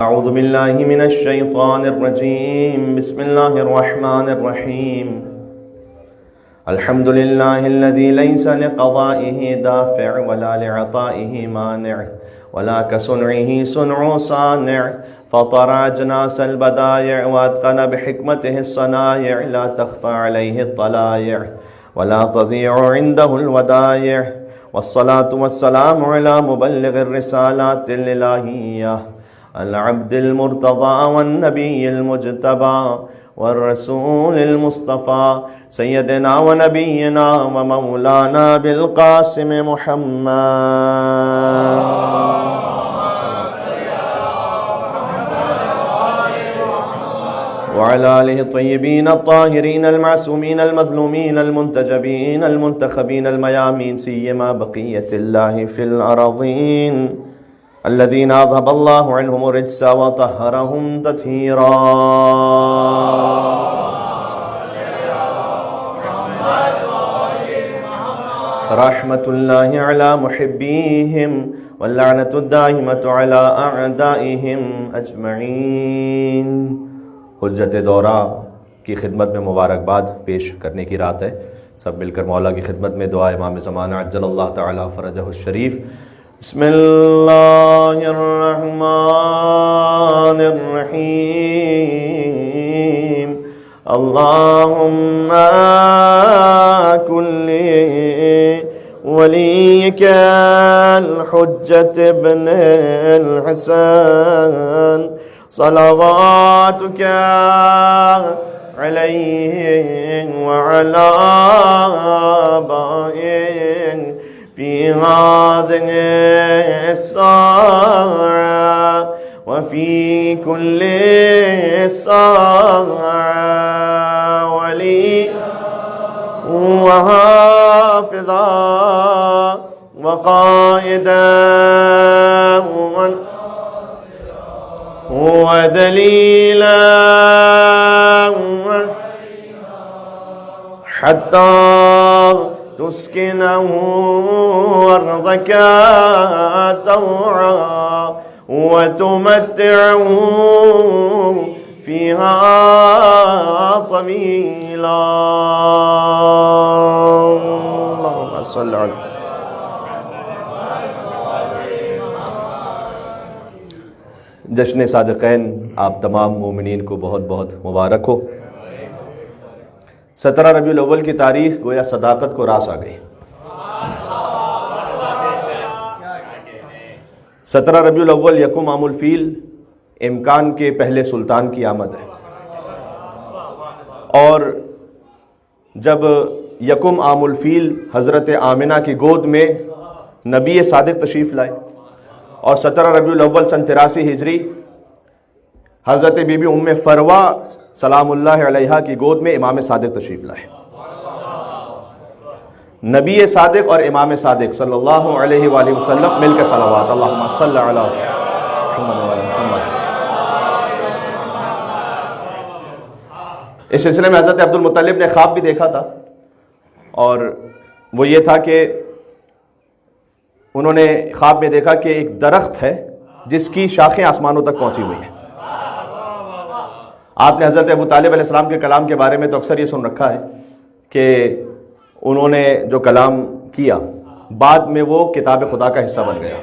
अऊज़ु बिल्लाहि मिनश शैतानिर रजीम बिस्मिल्लाहिर्रहमानिर्रहीम अल्हम्दुलिल्लाहिल्लज़ी लैसा लिक़ज़ाइहि दाफ़िअ वला लिअताइहि मानिअ वला कसुनइहि सुनउ सानिअ फ़तर अजनासल बदाइअ वअत्क़न बिहिकमतिहि सनाइअ ला तख़फ़ा अलैहि तलाइअ वला तज़ीअु इंदहुल वदाइअ वस्सलातु वस्सलामु अला मुबल्लिग़िर रिसालातिल इलाहिय्यह अल-अब्दिल मुर्तज़ा वन-नबिय्यिल मुज्तबा वर-रसूलिल मुस्तफ़ा सय्यदना व नबिय्यना व मौलाना बिल क़ासिम मुहम्मद व अला आलिहि तय्यबीन अत्ताहिरीन अल-मासूमीन अल-मज़लूमीन अल-मुंतजबीन अल-मुंतख़बीन अल-मयामीन सिय्यमा बक़िय्यतिल्लाहि फ़िल अरज़ीन अल्लज़ीना अज़हबल्लाहु अन्हुमुर रिज्स व तह्हरहुम तत्हीरा। रहमतुल्लाहि अला मुहिब्बीहिम वल्लअनतु दाइमतु अला अअदाइहिम अजमईन। हुज्जत दौरा की खिदमत में मुबारकबाद पेश करने की रात है। सब मिलकर मौला की खिदमत में दुआ इमाम ज़माना अज्जलल्लाहु तआला फ़रजहु शरीफ। बिस्मिल्लाहिर्रहमानिर्रहीम। अल्लाहुम्मा कुल्ली वलिय्यकल हुज्जत इब्नुल हसन सलवातुका अलैहि व अला आबाइहि फ़ी हाज़िहि अस्साअह व फ़ी कुल्ली साअह वलिय्यन व हाफ़िज़न व क़ाइदन व दलीलन हत्ता तुस्किनहु अर्ज़क तौआ व तुमत्तिअहु फ़ीहा तवीला। अल्लाहुम्मा सल्लि अला। जश्न सादिक़ैन आप तमाम मोमिनीन को बहुत बहुत मुबारक हो। 17 रबीउल अव्वल की तारीख गोया सदाकत को रास आ गई। 17 रबीउल अव्वल यकुम आमुल फ़ील इम्कान के पहले सुल्तान की आमद है। और जब यकुम आमुल फ़ील हज़रत आमिना की गोद में नबी सादिक़ तशरीफ़ लाए और 17 रबीउल अव्वल सन 83 हिजरी हज़रत बीबी उम्मे फ़रवा सलामुल्लाह अलैहा की गोद में इमाम सादिक़ तशरीफ़ लाए। नबी सादिक़ और इमाम सादिक़ सल्लल्लाहु अलैहि वसल्लम मिलकर सलावत अल्लाहुम्मा सल्लि अला मुहम्मद व अला मुहम्मद। इस सिलसिले में हज़रत अब्दुल मुत्तलिब ने ख्वाब भी देखा था और वो ये था कि उन्होंने ख्वाब में देखा कि एक दरख्त है जिसकी शाखें आसमानों तक पहुंची हुई हैं। आपने हज़रत अबू तालिब अलैहिस्सलाम के कलाम के बारे में तो अक्सर ये सुन रखा है कि उन्होंने जो कलाम किया बाद में वो किताब खुदा का हिस्सा बन गया।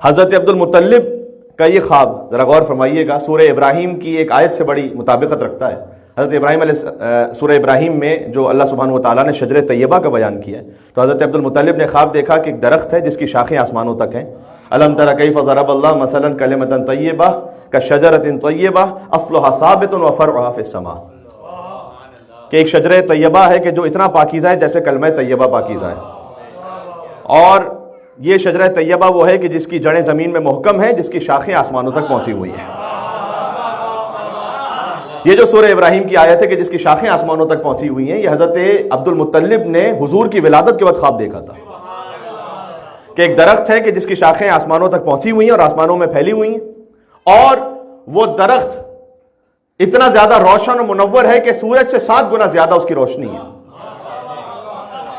हज़रत अब्दुल मुत्तलिब का ये ख्वाब ज़रा गौर फरमाइएगा, सूरह इब्राहीम की एक आयत से बड़ी मुताबिकत रखता है। हज़रत सूरह इब्राहीम में जो अल्लाह सुब्हानहु व तआला ने शजर तैयबा का बयान किया है, तो हज़रत अब्दुल मुत्तलिब ने ख्वाब देखा कि एक दरख्त है जिसकी शाखें आसमानों तक हैं। अलम तरा कैफ़ ज़रबल्लाहु मसलन कलिमतन तय्यबा कशजरतिन तय्यबा अस्लुहा साबितुन व फ़रउहा फ़िस्समा। कि एक शजर तैयबा है कि जो इतना पाकीज़ा है जैसे कलमा तैयबा पाकीज़ा है। और ये शजर तैयबा वो है कि जिसकी जड़ें ज़मीन में मुहकम है, जिसकी शाखें आसमानों तक पहुंची हुई है। ये जो सूरह इब्राहीम की आयत है कि जिसकी शाखें आसमानों तक पहुंची हुई हैं, ये हज़रत अब्दुल मुत्तलिब ने हुजूर की विलादत के वक्त ख्वाब देखा था कि एक दरख्त है कि जिसकी शाखें आसमानों तक पहुंची हुई हैं और आसमानों में फैली हुई हैं, और वो दरख्त इतना ज्यादा रोशन और मुनव्वर है कि सूरज से 7 गुना ज्यादा उसकी रोशनी है।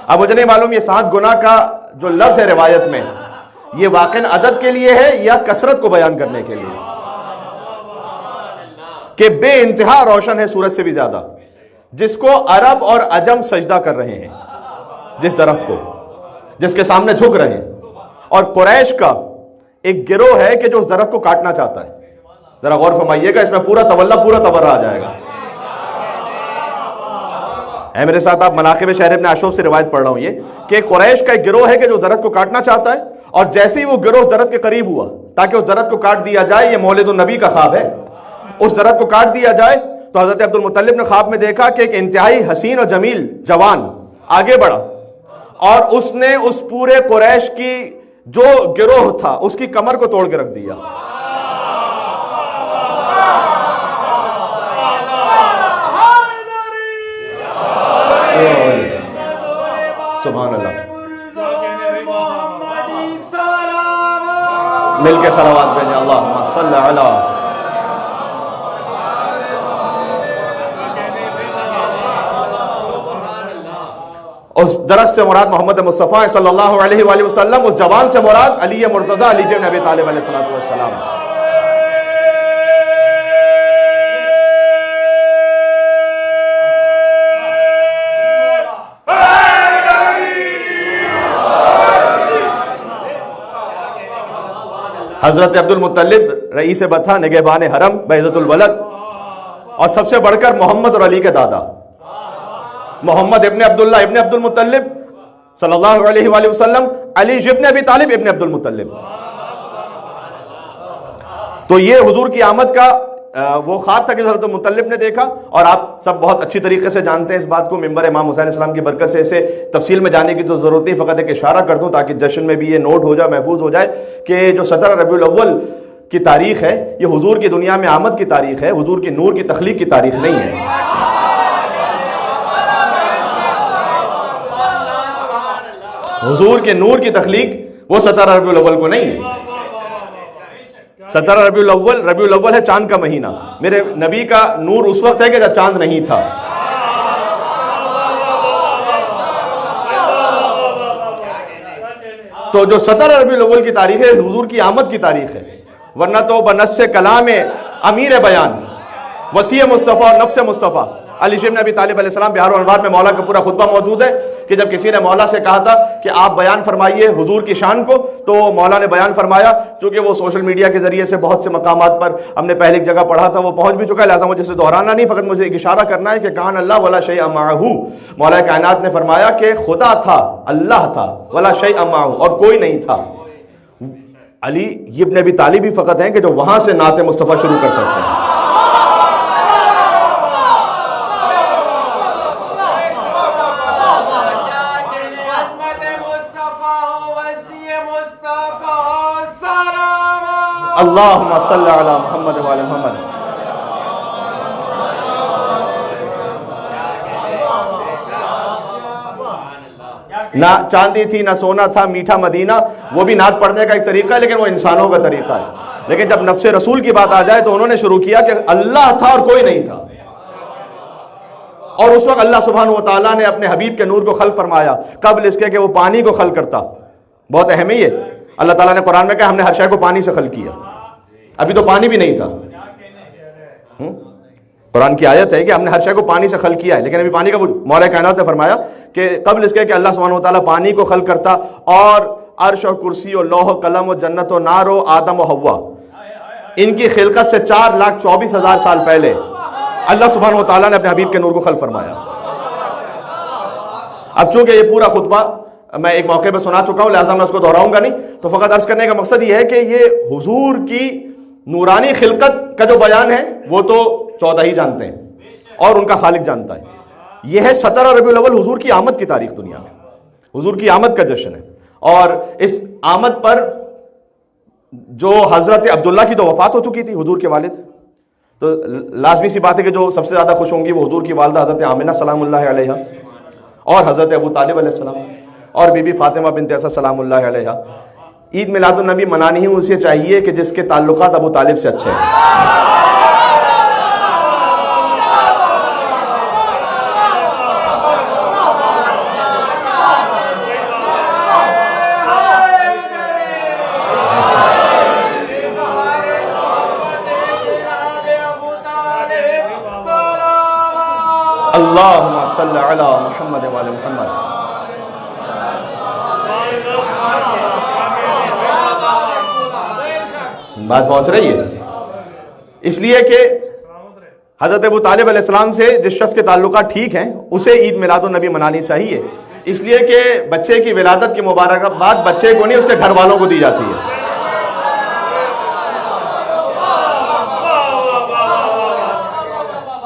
अब मुझे नहीं मालूम ये 7 गुना का जो लफ्ज है रिवायत में, ये वाक़ई अदद के लिए है या कसरत को बयान करने के लिए? कि बे इंतहा रोशन है सूरज से भी ज्यादा, जिसको अरब और अजम सजदा कर रहे हैं, जिस दरख्त को, जिसके सामने झुक रहे हैं। और कुरैश का एक गिरोह है कि जो उस दरख्त को काटना चाहता है। जरा गौर फरमाइएगा, इसमें पूरा तवल्ला पूरा तबर्रा आ जाएगा। है मेरे साथ आप मनाक़िब शहर इब्न अशूब से रिवायत पढ़ रहा हूं ये कि कुरैश का एक गिरोह है कि जो दरख्त को काटना चाहता है, और जैसे ही वो गिरोह उस दरख्त के करीब हुआ ताकि उस दरख्त को काट दिया जाए, ये मौलिद नबी का ख्वाब है, उस दरख्त को काट दिया जाए, तो हजरत अब्दुल मुत्तलिब ने ख्वाब में देखा कि एक इंतहाई हसीन और जमील जवान आगे बढ़ा और उसने उस पूरे कुरैश की जो गिरोह था उसकी कमर को तोड़ के रख दिया। सुभान अल्लाह। मिलके सलावत भेजें, अल्लाहुम्मा सल्ली अला। उस दरख्त से मुराद मोहम्मद मुस्तफ़ा सल्लल्लाहु अलैहि वसल्लम, उस जवान से मुराद अली मुर्तज़ा अली इब्न अबी तालिब अलैहिस्सलातु वस्सलाम। हजरत अब्दुल मुत्तलिब रईस बथा निगहबान हरम बैज़तुल वलद, और सबसे बढ़कर मोहम्मद और अली के दादा मोहम्मद इब्न अब्दुल्लाह इब्न अब्दुल मुत्तलिब सल्लल्लाहु अलैहि वसल्लम, अली इब्न अबी तालिब इब्न अब्दुल मुत्तलिब। तो ये हुजूर की आमद का वो ख्वाब था कि हज़रत मुत्तलिब ने देखा। और आप सब बहुत अच्छी तरीके से जानते हैं इस बात को, मिंबर इमाम हुसैन इस्लाम की बरकत से इसे तफसील में जाने की तो ज़रूरत नहीं, फ़कत एक इशारा कर दूं ताकि जश्न में भी ये नोट हो जाए, महफूज हो जाए कि जो 17 रबीउल अव्वल की तारीख है ये हुजूर की दुनिया में आमद की तारीख है, हुजूर की नूर की तख्लीक की तारीख नहीं है। हुजूर के नूर की तख्लीक वो 17 रबीउल अव्वल को नहीं है। 17 रबीउल अव्वल है चांद का महीना। मेरे नबी का नूर उस वक्त है कि जब चांद नहीं था। तो जो 17 रबीउल अव्वल की तारीख है हुजूर की आमद की तारीख है, वरना तो बनस्से कलाम अमीर बयान वसी मुस्तफ़ा और नफ्स मुस्तफ़ा अली इब्न अबी तालिब अलैहिस्सलाम बिहार और अनवार में मौला का पूरा खुतबा मौजूद है कि जब किसी ने मौला से कहा था कि आप बयान फरमाइए हुजूर की शान को, तो मौला ने बयान फरमाया। चूंकि वो सोशल मीडिया के जरिए से बहुत से मकामात पर हमने पहले एक जगह पढ़ा था, वो पहुंच भी चुका है, लिहाजा मुझे इसे दोहराना नहीं, फ़कत मुझे एक इशारा करना है कि कान अल्लाह वला शैअ माअहू, मौला कायनात ने फरमाया कि खुदा था, अल्लाह था, वला शैअ माअहू, और कोई नहीं था। अली इब्न अबी तालिब भी फ़कत हैं कि जो वहां से नाते मुस्तफ़ा शुरू कर सकते हैं। अल्लाहुम्मा सल्ली अला मुहम्मद व अला मुहम्मद। ना चांदी थी ना सोना था मीठा मदीना, वो भी नात पढ़ने का एक तरीका है, लेकिन वो इंसानों का तरीका है। लेकिन जब नफ्से रसूल की बात आ जाए तो उन्होंने शुरू किया कि अल्लाह था और कोई नहीं था। और उस वक्त अल्लाह सुब्हानहू व तआला ने अपने हबीब के नूर को खल्क फरमाया कब्ल इसके कि वो पानी को खल्क करता। बहुत अहम है ये। अल्लाह ताला ने कुरान में कहा हमने हर शय को पानी से खल्क किया, अभी तो पानी भी नहीं था। कुरान की आयत है कि हमने हर शय को पानी से खल्क किया है, लेकिन अभी पानी का मौला कायनात ने फरमाया कि कब्ल इसके कि अल्लाह सुब्हानहू व तआला पानी को खल्क करता, और अर्श और कुर्सी और लौह कलम और जन्नत और नार और आदम और हव्वा, इनकी खिलकत से 4,24,000 साल पहले अल्लाह सुब्हानहू व तआला ने अपने हबीब के नूर को खल्क फरमाया। अब चूंकि ये पूरा खुतबा मैं एक मौके पर सुना चुका हूं, लिहाजा मैं उसको दोहराऊंगा नहीं, तो फकत अर्ज करने का मकसद ये है कि ये हुजूर की नूरानी खिलकत का जो बयान है वो तो 14 ही जानते हैं और उनका खालिक जानता है। यह है 17 रबीउल अव्वल हुजूर की आमद की तारीख दुनिया में, हुजूर की आमद का जश्न है। और इस आमद पर जो हजरत अब्दुल्ला की तो वफात हो चुकी थी, हुजूर के वालिद, तो लाजमी सी बात है कि जो सबसे ज्यादा खुश होंगी वो हुजूर की वालदा हजरत आमिना सलामुल्लाह अलैहा और हजरत अबू तालिब अलैहिस्सलाम और बीबी फातिमा बिन्त असद सलामुल्लाह अलैहा। ईद मिलादुन नबी मनानी ही उसे चाहिए कि जिसके ताल्लुकात अबू तालिब से अच्छे हैं। अल्लाहुम्मा सल्लि अला मुहम्मद व आले मुहम्मद। बात पहुंच रही है? इसलिए कि हज़रत अबू तालिब अलैहिस्सलाम से जिस शख्स के ताल्लुकात ठीक हैं उसे ईद मिलादुन नबी मनानी चाहिए, इसलिए कि बच्चे की विलादत की मुबारकबाद बच्चे को नहीं उसके घर वालों को दी जाती है।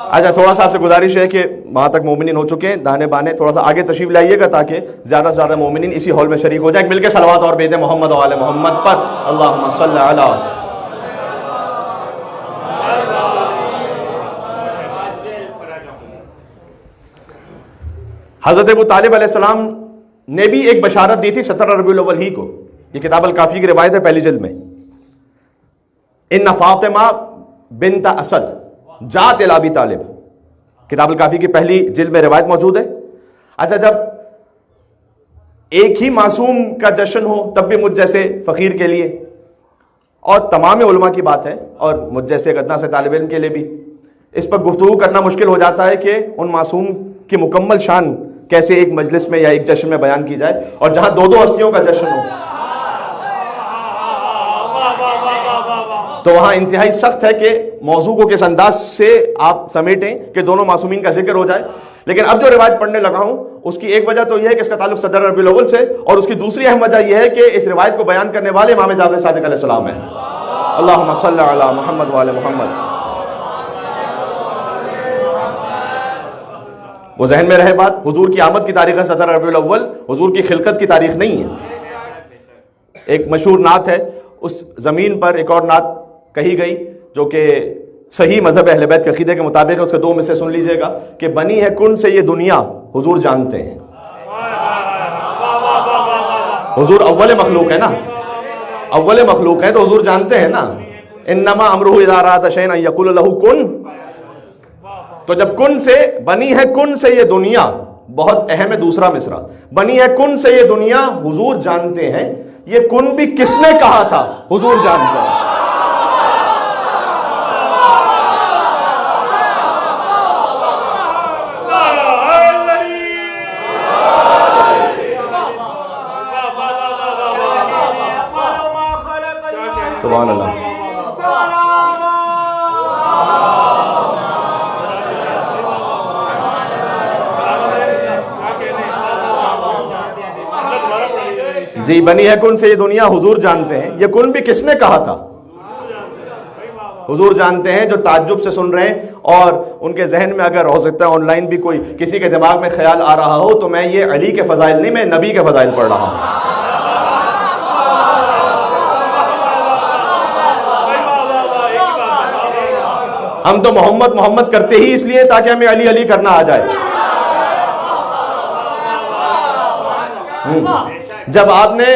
अच्छा, थोड़ा सा आपसे गुजारिश है कि वहाँ तक मोमिनीन हो चुके हैं, दाने बाने थोड़ा सा आगे तशरीफ लाइएगा ताकि ज़्यादा से ज़्यादा मोमिनीन इसी हॉल में शरीक हो जाए। मिलकर सलवात और भेजें मोहम्मद व आले मोहम्मद पर। अल्लाहुम्मा सल्लि अला। हज़रत अबू तालिब अलैहिस्सलाम ने भी एक बशारत दी थी 17 रबीउल अव्वल ही को। ये किताब अल काफ़ी की रिवायत है पहली जिल्द में। इन्ना फातिमा बिन्त असद जात इला अबी तालिब, किताब अल काफ़ी की पहली जिल्द में रिवायत मौजूद है। अच्छा, जब एक ही मासूम का जश्न हो तब भी मुझ जैसे फ़कीर के लिए और तमाम उलमा की बात है और मुझ जैसे गदना से तालिब इल्म के लिए भी इस पर गुफ्तगू करना मुश्किल हो जाता है कि उन मासूम की मुकम्मल शान कैसे एक मजलिस में या एक जश्न में बयान की जाए, और जहां दो दो हस्तियों का जश्न हो तो वहां इंतहाई सख्त है कि मौजू को किस अंदाज से आप समेटें कि दोनों मासूमीन का जिक्र हो जाए। लेकिन अब जो रिवायत पढ़ने लगा हूं उसकी एक वजह तो यह है कि इसका ताल्लुक सदर रबीउल अव्वल से, और उसकी दूसरी अहम वजह यह है कि इस रिवायत को बयान करने वाले इमाम जाफर सादिक अलैहिस्सलाम है। अल्लाहुम्मा सल्लि अला मुहम्मद व आले मुहम्मद। वो जहन में रहे बात, हुजूर की आमद की तारीख है सदर रबीउल अव्वल, हुजूर की खिलकत की तारीख नहीं है। एक मशहूर नात है, उस जमीन पर एक और नात कही गई जो कि सही मजहब अहले बैत के अकीदे के मुताबिक है। उसके दो में से सुन लीजिएगा कि बनी है कुन से ये दुनिया हुजूर जानते हैं। हुजूर अव्वल मखलूक है ना, अव्वल मखलूक है तो हुजूर जानते हैं ना। इन्नमा अमरुहु इज़ा अरादा शैअन अन यक़ूल लहू कुन, तो जब कुन से बनी है कुन से ये दुनिया, बहुत अहम है दूसरा मिसरा, बनी है कुन से ये दुनिया हुजूर जानते हैं। ये कुन भी किसने कहा था? हुजूर जानते हैं। सुभान अल्लाह। जी, बनी है कुन से ये दुनिया हुजूर जानते हैं। ये कुन भी किसने कहा था? हुजूर जानते हैं। जो ताज्जुब से सुन रहे हैं और उनके जहन में अगर हो सकता है ऑनलाइन भी कोई किसी के दिमाग में ख्याल आ रहा हो, तो मैं ये अली के फजाइल नहीं, मैं नबी के फजाइल पढ़ रहा हूं। हम तो मोहम्मद मोहम्मद करते ही इसलिए ताकि हमें अली अली करना आ जाए। जब आपने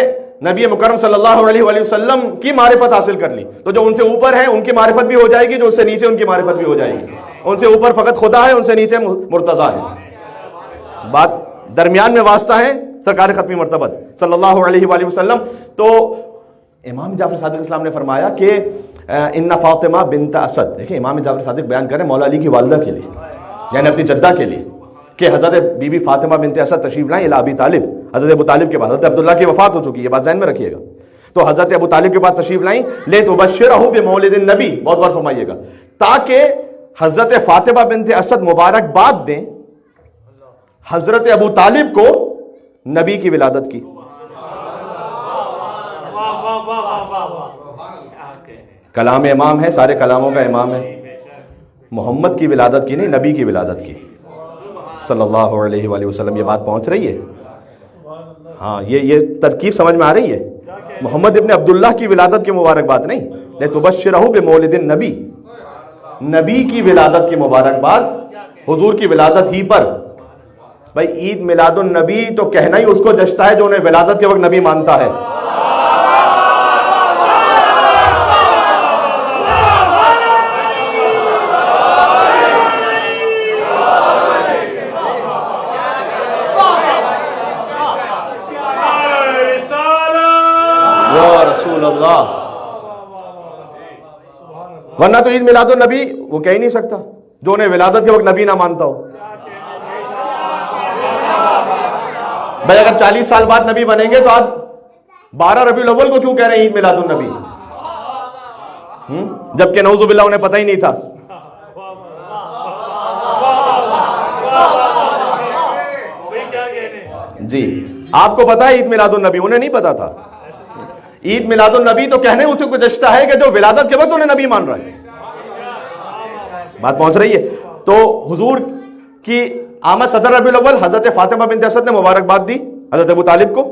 नबी मुकर्रम सल्लल्लाहु अलैहि वसल्लम की मारिफत हासिल कर ली तो जो उनसे ऊपर है उनकी मारिफत भी हो जाएगी, जो उससे नीचे उनकी मारिफत भी हो जाएगी। उनसे ऊपर फकत खुदा है, उनसे नीचे मुर्तजा है। बात दरमियान में वास्ता है सरकार खत्मी मर्तबत सल्लल्लाहु अलैहि वसल्लम। तो इमाम जाफर सादिक इस्लाम ने फरमाया कि इन्ना फातिमा बिन्त असद, देखिए इमाम जाफर सादिक बयान करें मौला अली की वालदा के लिए, यानी अपनी जद्दा के लिए, कि हज़रत बीबी फातिमा बिन्त असद तशरीफ लाएं इला अबी तालिब, हज़रत अबू तालिब के पास। हज़रत अब्दुल्ला की वफ़ात हो चुकी है, बात ज़हन में रखिएगा। तो हज़रत अबू तालिब के पास तशरीफ लाएं, ले तुबश्शिरहु बिमौलिदिन नबी, बहुत गौर फरमाइएगा, ताकि हज़रत फातिमा बिन्त असद मुबारकबाद दें हज़रत अबू तालिब को नबी की विलादत की। कलाम इमाम है, सारे कलामों का इमाम है, मोहम्मद की विलादत की नहीं, नबी की विलादत की सल्लल्लाहु अलैहि वसल्लम। ये बात पहुंच रही है? हाँ, ये तरकीब समझ में आ रही है? मोहम्मद इब्न अब्दुल्लाह की विलादत की मुबारकबाद नहीं, ले तुबश्शिरहु बिमौलिदिन नबी, नबी की विलादत की मुबारकबाद, हुजूर की विलादत ही पर। भाई ईद मिलादुन नबी तो कहना ही उसको जचता है जो उन्हें विलादत के वक्त नबी मानता है। वरना तो ईद मिलादुन नबी वो कह ही नहीं सकता जो उन्हें विलादत के वक्त नबी ना मानता हो। भाई अगर 40 साल बाद नबी बनेंगे तो आप 12 रबीउल अव्वल को क्यों कह रहे हैं ईद मिलादुन नबी? जबकि नऊजुबिल्लाह उन्हें पता ही नहीं था। जी, आपको पता है ईद मिलादुन नबी, उन्हें नहीं पता था। ईद मिलादुन नबी तो कहने उसे गुज़श्ता है कि जो विलादत के वक्त उन्हें नबी मान रहा है। बात पहुंच रही है? तो हुजूर की आमद सदर रबीउल अव्वल हजरत फातिमा बिन्त असद ने मुबारकबाद दी हजरत अबू तालिब को,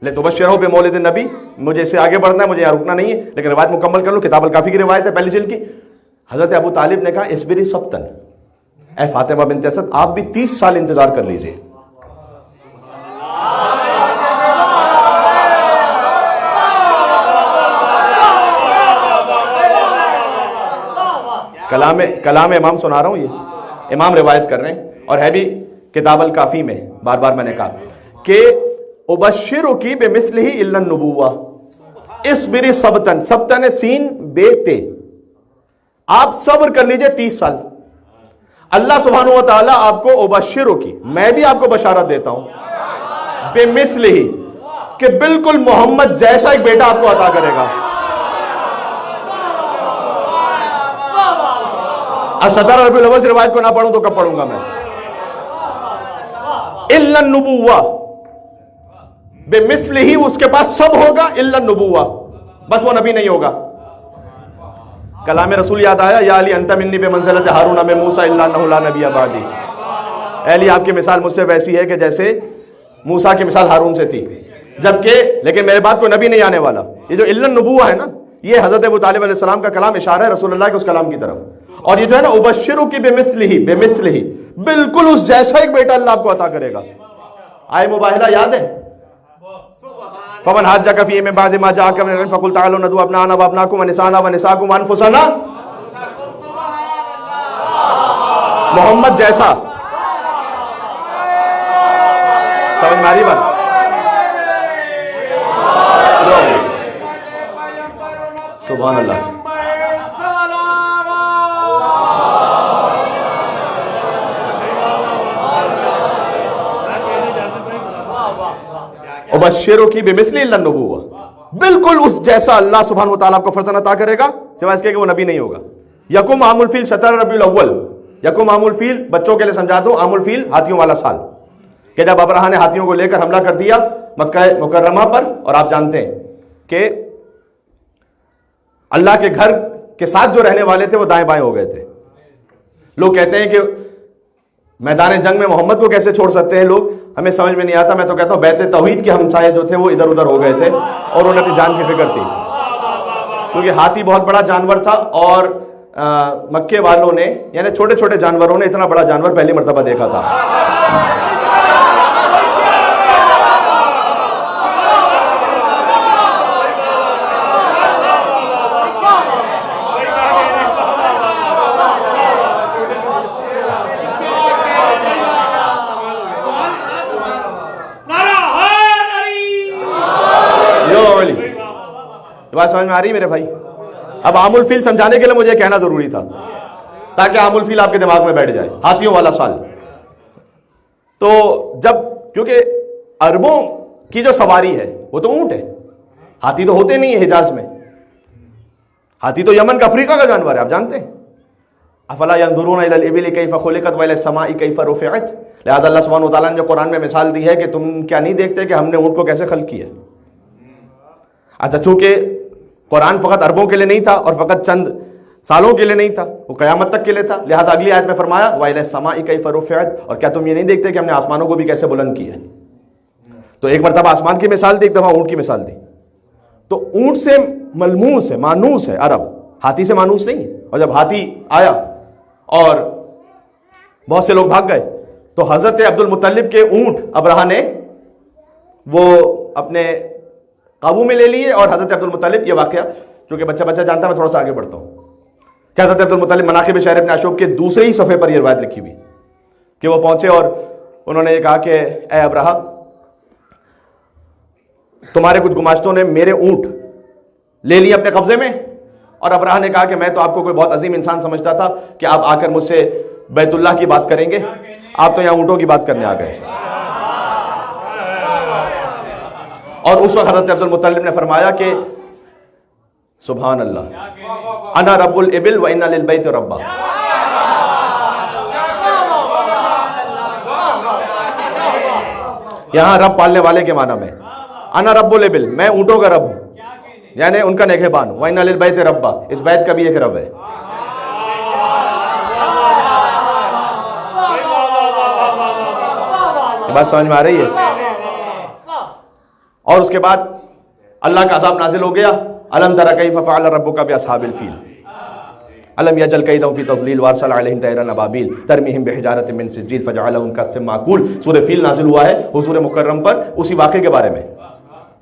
ले तो बशरो बे मौलिद नबी। मुझे इससे आगे बढ़ना है, मुझे यहाँ रुकना नहीं है, लेकिन रिवायत मुकम्मल कर लूँ। किताब अल काफ़ी की रिवायत है पहली जिल्द की। हजरत अबू तालिब ने कहा इस्बिरी सब्तन, ए फातिमा बिन्त असद आप भी 30 साल इंतजार कर लीजिए। कलाम इमाम सुना रहा हूं, ये इमाम रिवायत कर रहे हैं और है भी किताब अल काफी में। बार बार मैंने कहा कि उबश्शिरु की बेमिस्लिही इल्लन नुबुव्वा इस्बिरी सबतन, सबतन सीन बेते, आप सब्र कर लीजिए 30 साल। अल्लाह सुब्हानहु व तआला आपको उबश्शिरु की, मैं भी आपको बशारत देता हूं, बेमिस्लिही कि बिल्कुल मोहम्मद जैसा एक बेटा आपको अता करेगा। अब सदर रबीउल अव्वल से रिवायत को ना पढ़ूं तो कब पढ़ूंगा मैं? इल्लन नुबुव्वा, बेमिस्लिही उसके पास सब होगा, इल्लन नुबुव्वा बस वो नबी नहीं होगा। कलाम रसूल याद आया, या अली अंत मिन्नी बेमंज़िलत हारून में मूसा इल्ला अन्नहु ला नबी बादी। अली आपकी मिसाल मुझसे वैसी है कि जैसे मूसा की मिसाल हारून से थी, जबकि लेकिन मेरे बाद कोई नबी नहीं आने वाला। ये जो इल्लन नुबुव्वा है ना, ये हजरत अबू तालिब अलैहिस्सलाम का कलाम इशारा है रसूलुल्लाह के उस कलाम की तरफ। और ये जो है ना उबश्शिरु की बेमिस्लिही, बेमिस्लिही बिल्कुल उस जैसा एक बेटा अल्लाह आपको अता करेगा। आए मुबाहिला याद है? फमन हज्जा फी में बाद मा जाअका मिन इल्म फकुल तआलू नदू अबनाना व अबनाकुम व निसाना व निसाकुम व अनफुसना, मोहम्मद जैसा। समझ में आ रही बात? सुभान अल्लाह। उबश्शिरु की बेमिस्लिही इल्लन नुबुव्वा, बिल्कुल उस जैसा अल्लाह सुब्हानहु व तआला आपको फर्जंद अता करेगा, सिवाय इसके कि वो नबी नहीं होगा। यकुम आमुल फील शतर रबीउल अव्वल, यकुम आमुल फील बच्चों के लिए समझा दो, आमुल फील हाथियों वाला साल, कि जब अबरहा ने हाथियों को लेकर हमला कर दिया मक्का मुकर्रमा पर। और आप जानते हैं कि अल्लाह के घर के साथ जो रहने वाले थे वो दाएं बाएं हो गए थे। लोग कहते हैं कि मैदान जंग में मोहम्मद को कैसे छोड़ सकते हैं लोग, हमें समझ में नहीं आता। मैं तो कहता हूं बैत तौहीद के हमसाये जो थे वो इधर उधर हो गए थे और उन्हें अपनी जान की फिक्र थी, क्योंकि हाथी बहुत बड़ा जानवर था और मक्के वालों ने यानी छोटे छोटे जानवरों ने इतना बड़ा जानवर पहली मर्तबा देखा था। बात समझ में आ रही मेरे भाई? अब आमुल फील समझाने के लिए मुझे कहना जरूरी था, ताकि आमुल फील आपके दिमाग में बैठ जाए। हाथियों वाला साल, तो जब क्योंकि अरबों की जो सवारी है वो तो ऊंट है, हाथी तो होते नहीं है हिजाज में। हाथी तो यमन का अफ्रीका का जानवर है, आप जानते हैं। अफला यंजुरून इलल इबिली कैफ खुलिकत व इलस समाई कैफ रुफिअत। लिहाजा अल्लाह सुब्हानहु व तआला ने जो कुरान में मिसाल दी है कि तुम क्या नहीं देखते कि हमने ऊंट को कैसे खल्क किया। अच्छा, चूंकि कुरान फ़कत अरबों के लिए नहीं था और फ़कत चंद सालों के लिए नहीं था, वो क़यामत तक के लिए था। लिहाजा अगली आयत में फरमाया व इलस समाई कैफ रुफिअत, और क्या तुम ये नहीं देखते कि हमने आसमानों को भी कैसे बुलंद किया। तो एक मरतबा आसमान की मिसाल दी, एक दफ़ा ऊँट की मिसाल दी। तो ऊँट से मलमूस है, मानूस है अरब, हाथी से मानूस नहीं है। और जब हाथी आया और बहुत से लोग भाग गए, तो हज़रत अब्दुल मुत्तलिब के ऊँट अबरहा ने वो अपने काबू में ले लिए। और हज़रत अब्दुल मुत्तलिब, ये वाक़या चूँकि बच्चा बच्चा जानता है, मैं थोड़ा सा आगे बढ़ता हूँ कि हज़रत अब्दुल मुत्तलिब मनाक़िब शहर इब्न अशूब के दूसरे ही सफ़े पर यह रिवायत लिखी हुई कि वो पहुँचे और उन्होंने ये कहा कि ए अबरहा, तुम्हारे कुछ गुमाश्तों ने मेरे ऊँट ले लिए अपने कब्जे में। और अबरहा ने कहा कि मैं तो आपको कोई बहुत अजीम इंसान समझता था कि आप आकर मुझसे बैतुल्लाह की बात करेंगे, आप तो यहाँ ऊँटों की बात करने आ गए। और उस वक्त हज़रत अब्दुल मुत्तलिब ने फरमाया कि सुभान अल्लाह, अना रब्बुल इबिल व इन्ना लिल बैत रब्बा। यहां रब पालने वाले के माना में, अना रब्बुल इबिल, मैं ऊंटों का रब हूं, यानी उनका नेगहबान, व इन्ना लिल बैत रब्बा, इस बैत का भी एक रब है। बात समझ में आ रही है? और उसके बाद अल्लाह का अज़ाब नाजिल हो गया, अलम तरा कैफ़ फ़अल रब्बुका बिअस्हाबिल फ़ील अलम यजअल कैदहुम फ़ी तज़लील वअरसल अलैहिम तैरन अबाबील तरमीहिम बिहिजारतिन मिन सिज्जील फ़जअलहुम कअस्फ़िन माकूल। सूरह फ़ील नाजिल हुआ है हुज़ूर मुकर्रम पर, उसी वाक़े के बारे में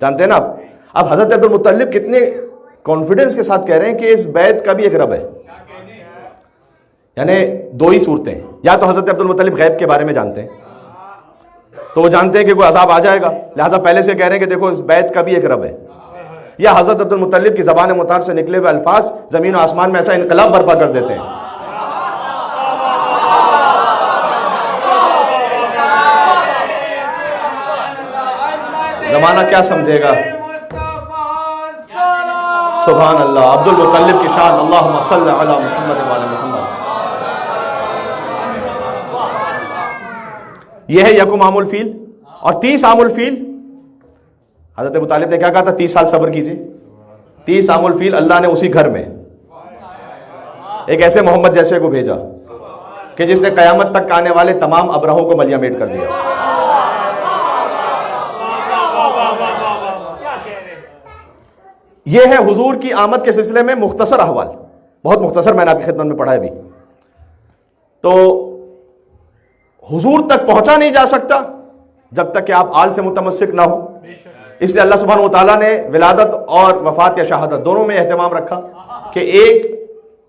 जानते हैं ना आप। अब हज़रत अब्दुल मुत्तलिब कितने कॉन्फिडेंस के साथ कह रहे हैं कि इस बैत का भी एक रब है। यानी दो ही सूरतें, या तो हज़रत अब्दुल मुत्तलिब गैब के बारे में जानते हैं, तो वो जानते हैं कि कोई अज़ाब आ जाएगा, लिहाजा पहले से कह रहे हैं कि देखो इस बैत का भी एक रब है, या हज़रत अब्दुल मुत्तलिब की ज़बान मुतार से निकले हुए अल्फाज ज़मीन और आसमान में ऐसा इनकलाब बर्पा कर देते हैं। ज़माना क्या समझेगा? सुभान अल्लाह, अब्दुल मुत्तलिब की शान, अल्लाहुम्मा सल्लि अला मुहम्मद व अला मुहम्मद। यह है यकुम आमुल फील। और 30 आमुल फील, हज़रत अबू तालिब ने क्या कहा था? 30 साल सब्र कीजिए। 30 आमुल फील अल्लाह ने उसी घर में एक ऐसे मोहम्मद जैसे को भेजा कि जिसने क़यामत तक आने वाले तमाम अबराहों को मलियामेट कर दिया। यह है हुजूर की आमद के सिलसिले में मुख्तसर अहवाल, बहुत मुख्तसर मैंने आपकी खिदमत में पढ़ा है अभी। तो हुजूर तक पहुंचा नहीं जा सकता जब तक कि आप आल से मुतमस्सिक ना हो। इसलिए अल्लाह सुब्हानहू व तआला ने विलादत और वफात या शहादत दोनों में एहतमाम रखा कि एक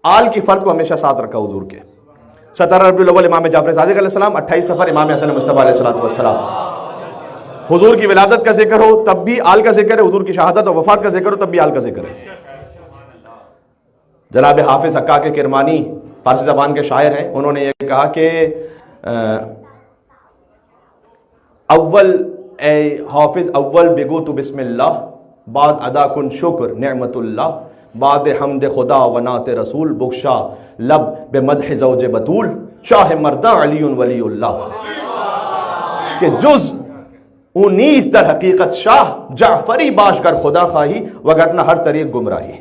आल की फर्द को हमेशा साथ रखा हुजूर के। 17 रबीउल अव्वल इमाम जाफर सादिक अलैहिस्सलाम, 28 सफर इमाम हसन मुस्तफा अलैहिस्सलाम। हुजूर की विलादत का जिक्र हो तब भी आल का जिक्र है, हुजूर की शहादत और वफात का जिक्र हो तब भी आल का जिक्र है। जनाब हाफिज हक्काक किरमानी फारसी ज़बान के शायर हैं, उन्होंने ये कहा कि अव्वल ए हाफिज अव्वल बिगो तो बिस्मिल्लाह, बाद अदा कुन शुक्र नेमतुल्लाह, बाद हमद खुदा वनात रसूल, बुख्शा लब बेमदह ज़ौज बतूल, शाह मर्दा अली वलीउल्लाह। कि जुज 19 दर हकीकत शाह, जाफरी बाश कर खुदा खाही, वगरना हर तरीक गुमराही।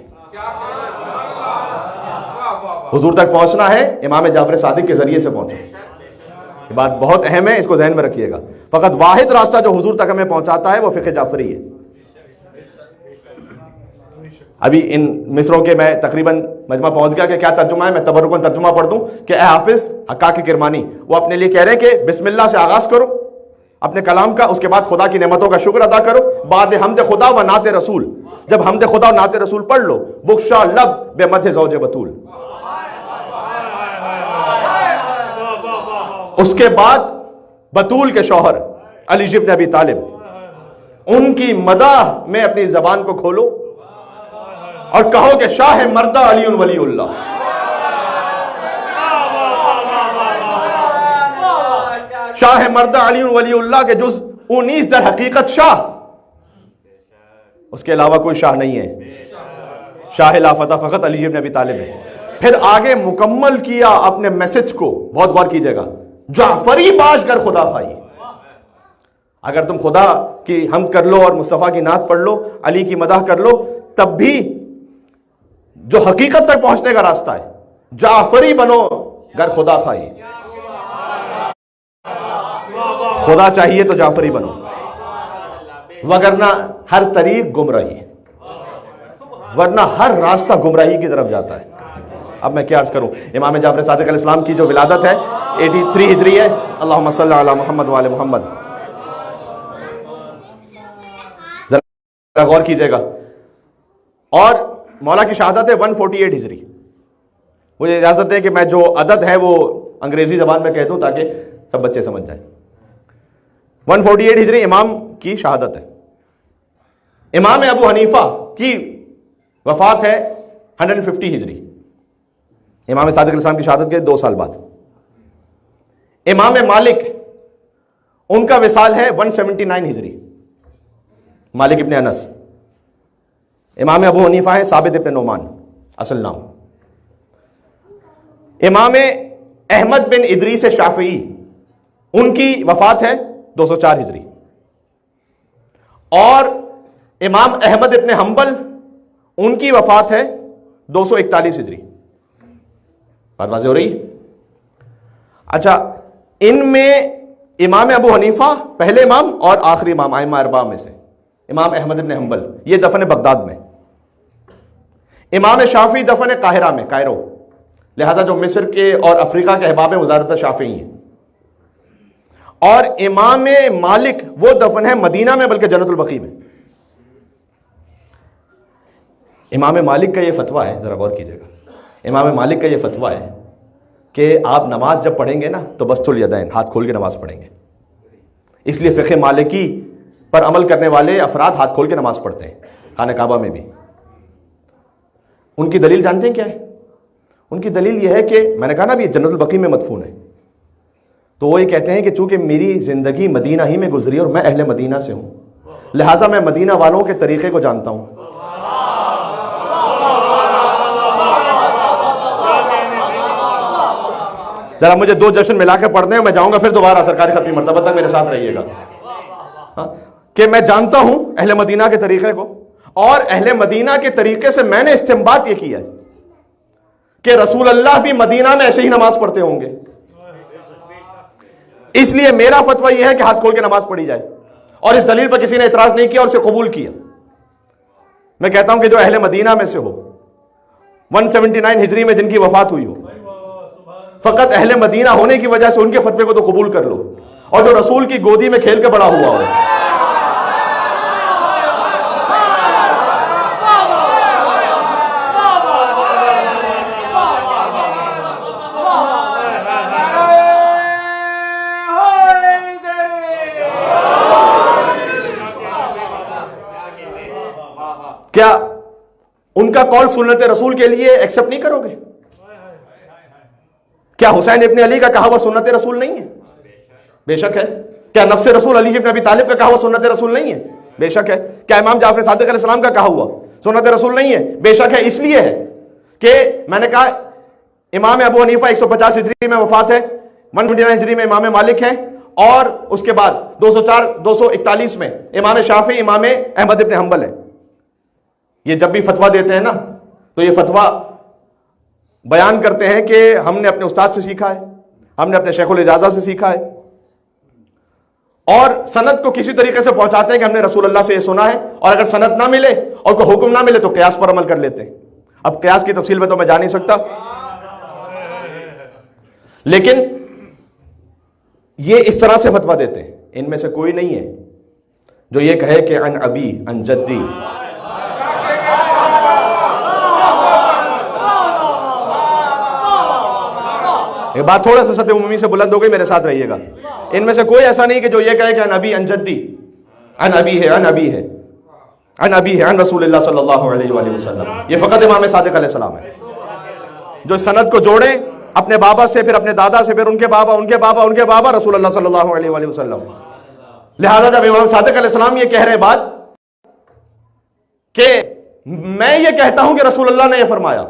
हुजूर तक पहुंचना है, इमाम जाफर सादिक के जरिए से पहुंचो। ये बात बहुत अहम है, इसको ज़हन में रखिएगा। फ़कत वाहिद रास्ता जो हुजूर तक हमें पहुंचाता है वो फ़िक़्ह जाफरी है। अभी इन मिसरों के मैं तकरीबन मजमा पहुंच गया कि क्या तर्जुमा है, मैं तबरुकन तर्जुमा पढ़ दूं कि ए हाफिज हक्काक किरमानी, वो अपने लिए कह रहे हैं कि बिस्मिल्लाह से आगाज करो अपने कलाम का, उसके बाद खुदा की नेमतों का शुक्र अदा करो, बाद हमद खुदा व नाते रसूल, जब हमद खुदा और नाते रसूल पढ़ लो, बुख्शा लब बेमदह ज़ौज बतूल, उसके बाद बतूल के शौहर अली इब्न अबी तालिब, उनकी मदाह में अपनी जबान को खोलो और कहो कि शाह मर्दा अली वलीउल्लाह। शाह मर्दा अली वलीउल्लाह के जुज 19 दर हकीकत शाह, उसके अलावा कोई शाह नहीं है। शाह लाफता फ़कत अली इब्न अबी तालिब है। फिर आगे मुकम्मल किया अपने मैसेज को, बहुत गौर कीजिएगा, जाफरी बाश कर खुदा खाई। अगर तुम खुदा की हमद कर लो और मुस्तफ़ा की नात पढ़ लो, अली की मदाह कर लो, तब भी जो हकीकत तक पहुंचने का रास्ता है, जाफरी बनो गर खुदा खाई। खुदा चाहिए तो जाफरी बनो, वगरना हर तरीक गुमराही, वरना हर रास्ता गुमराही की तरफ जाता है। अब मैं क्या अर्ज करूं, इमाम जाफर सादिक अलैहिस्सलाम की जो विलादत है 83 हिजरी है। अल्लाहुम्मा सल्लि अला मुहम्मद व आले मुहम्मद। जरा गौर कीजिएगा। और मौला की शहादत है 148 हिजरी। मुझे इजाजत है कि मैं जो अदद है वो अंग्रेजी जबान में कह दूं ताकि सब बच्चे समझ जाए। 148 हिजरी इमाम की शहादत है। इमाम अबू हनीफा की वफात है 150 हिजरी, इमाम सादिक अलैहिस्सलाम की शहादत के 2 साल बाद। इमाम मालिक उनका विसाल है 179 हिजरी। मालिक इब्न अनस। इमाम अबू हनीफा है साबित इब्न नोमान असल नाम। इमाम अहमद बिन इदरीस शाफी, उनकी वफात है 204 हिजरी। और इमाम अहमद इब्न हंबल, उनकी वफात है 241 हिजरी। बात वाज़ेह हो रही? अच्छा, इनमें इमाम अबू हनीफा पहले इमाम और आखिरी इमाम आइम्मा अरबा में से इमाम अहमद इब्न हंबल, ये दफन बगदाद में। इमाम शाफी दफन काहिरा में, कायरो। लिहाजा जो मिस्र के और अफ्रीका के अहबाब हैं वो ज़्यादातर शाफी हैं। और इमाम मालिक वो दफन है मदीना में, बल्कि जन्नतुल बकी में। इमाम मालिक का ये फतवा है, ज़रा गौर कीजिएगा, इमाम मालिक का ये फतवा है कि आप नमाज जब पढ़ेंगे ना तो बस्तुल यदैन, हाथ खोल के नमाज पढ़ेंगे। इसलिए फ़िक़्ह मालिकी पर अमल करने वाले अफराद हाथ खोल के नमाज पढ़ते हैं, खाने काबा में भी। उनकी दलील जानते हैं क्या है? उनकी दलील यह है कि मैंने कहा ना अभी जन्नतुल बकी में मदफून है, तो वो ये कहते हैं कि चूंकि मेरी ज़िंदगी मदीना ही में गुजरी और मैं अहले मदीना से हूँ, लिहाजा मैं मदीना वालों के तरीक़े को जानता हूँ। जरा मुझे दो जश्न मिला के पढ़ने हैं, मैं जाऊंगा फिर दोबारा सरकारी खत्मी मरतबा तक मेरे साथ रहिएगा। कि मैं जानता हूं अहले मदीना के तरीके को, और अहले मदीना के तरीके से मैंने इस्तिंबात यह किया है कि रसूल अल्लाह भी मदीना में ऐसे ही नमाज पढ़ते होंगे। इसलिए मेरा फतवा यह है कि हाथ खोल के नमाज पढ़ी जाए, और इस दलील पर किसी ने इतराज नहीं किया और इसे कबूल किया। मैं कहता हूं कि जो अहले मदीना में से हो, 179 हिजरी में जिनकी वफात हुई हो, फकत अहले मदीना होने की वजह से उनके फतवे को तो कबूल कर लो, और जो रसूल की गोदी में खेल के बड़ा हुआ हो। क्या उनका कौल सुन्नत रसूल के लिए एक्सेप्ट नहीं करोगे? क्या हुसैन इब्न अली का कहा हुआ सुन्नत रसूल नहीं है? बेशक है। क्या नफ्स रसूल अली इब्न अबी तालिब का कहा हुआ सुन्नत रसूल नहीं है? बेशक है। क्या इमाम जाफर सादिक अलैहिस्सलाम का कहा हुआ सुन्नत रसूल नहीं है? बेशक है। इसलिए है कि मैंने कहा इमाम अबू हनीफा 150 हिजरी में वफात है, 129 हिजरी में इमाम मालिक है, और उसके बाद 241 में इमाम शाफी, इमाम अहमद इब्न हंबल है। ये जब भी फतवा देते हैं ना तो ये फतवा बयान करते हैं कि हमने अपने उस्ताद से सीखा है, हमने अपने शेखुल इजाज़ा से सीखा है, और सनद को किसी तरीके से पहुंचाते हैं कि हमने रसूल अल्लाह से ये सुना है, और अगर सनद ना मिले और कोई हुक्म ना मिले तो क़यास पर अमल कर लेते हैं। अब क़यास की तफसील में तो मैं जा नहीं सकता, लेकिन ये इस तरह से फतवा देते हैं। इनमें से कोई नहीं है जो ये कहे कि अन अबी अन जद्दी। ये बात थोड़ा सा सत्य उम्मी से बुलंद हो गई, मेरे साथ रहिएगा। इनमें से कोई ऐसा नहीं कि जो ये कहे कि अन अबी अन जद्दी, अन अबी है, अन अबी है, अन अबी है, अन रसूलुल्लाह सल्लल्लाहु अलैहि वसल्लम। ये फ़कत इमाम सादिक अलैहिस्सलाम है जो सनद को जोड़े अपने बाबा से, फिर अपने दादा से, फिर उनके बाबा, उनके बाबा, उनके बाबा, रसूलुल्लाह सल्लल्लाहु अलैहि वसल्लम। लिहाजा जब इमाम सादिक अलैहिस्सलाम ये कह रहे बात कि मैं ये कहता हूं कि रसूलुल्लाह ने ये फरमाया,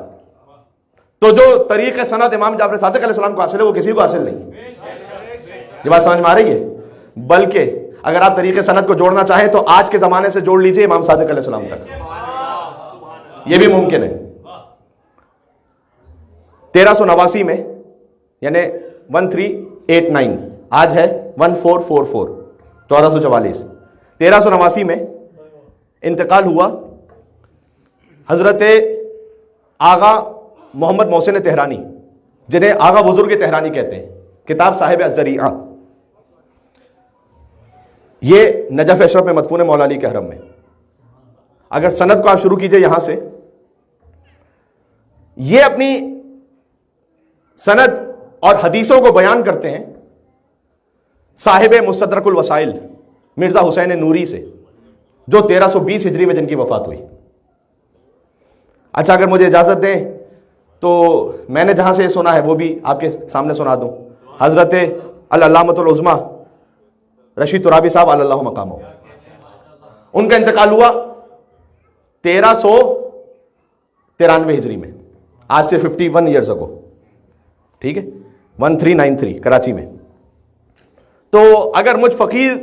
तो जो तरीक़े सनद इमाम जाफर सादिक अलैहिस्सलाम को हासिल है वो किसी को हासिल नहीं। ये बात समझ में आ रही है? बल्कि अगर आप तरीक़े सनद को जोड़ना चाहें तो आज के ज़माने से जोड़ लीजिए इमाम सादिक अलैहिस्सलाम तक, यह भी मुमकिन है। 1389 में यानी 1389, आज है 1444, 1444, 1389 में इंतकाल हुआ हजरत आगा मोहम्मद मोहसिन तेहरानी, जिन्हें आगा बुजुर्ग तेहरानी कहते हैं, किताब साहिब अज़रिया, ये नजफ अशरफ में मदफून मौला अली के हरम में। अगर सनद को आप शुरू कीजिए यहां से, ये अपनी सनद और हदीसों को बयान करते हैं साहिब मुस्तदरकुल वसाइल मिर्जा हुसैन नूरी से, जो 1320 हिजरी में जिनकी वफात हुई। अच्छा, अगर मुझे इजाजत दें तो मैंने जहां से सुना है वो भी आपके सामने सुना दूं। हजरत अल-अल्लामतुल उज़्मा रशीद तुराबी साहब अल्लाहु मकामहु, उनका इंतकाल हुआ 1393 हिजरी में, आज से 51 ईयर्स अगो, ठीक है, 1393 कराची में। तो अगर मुझ फकीर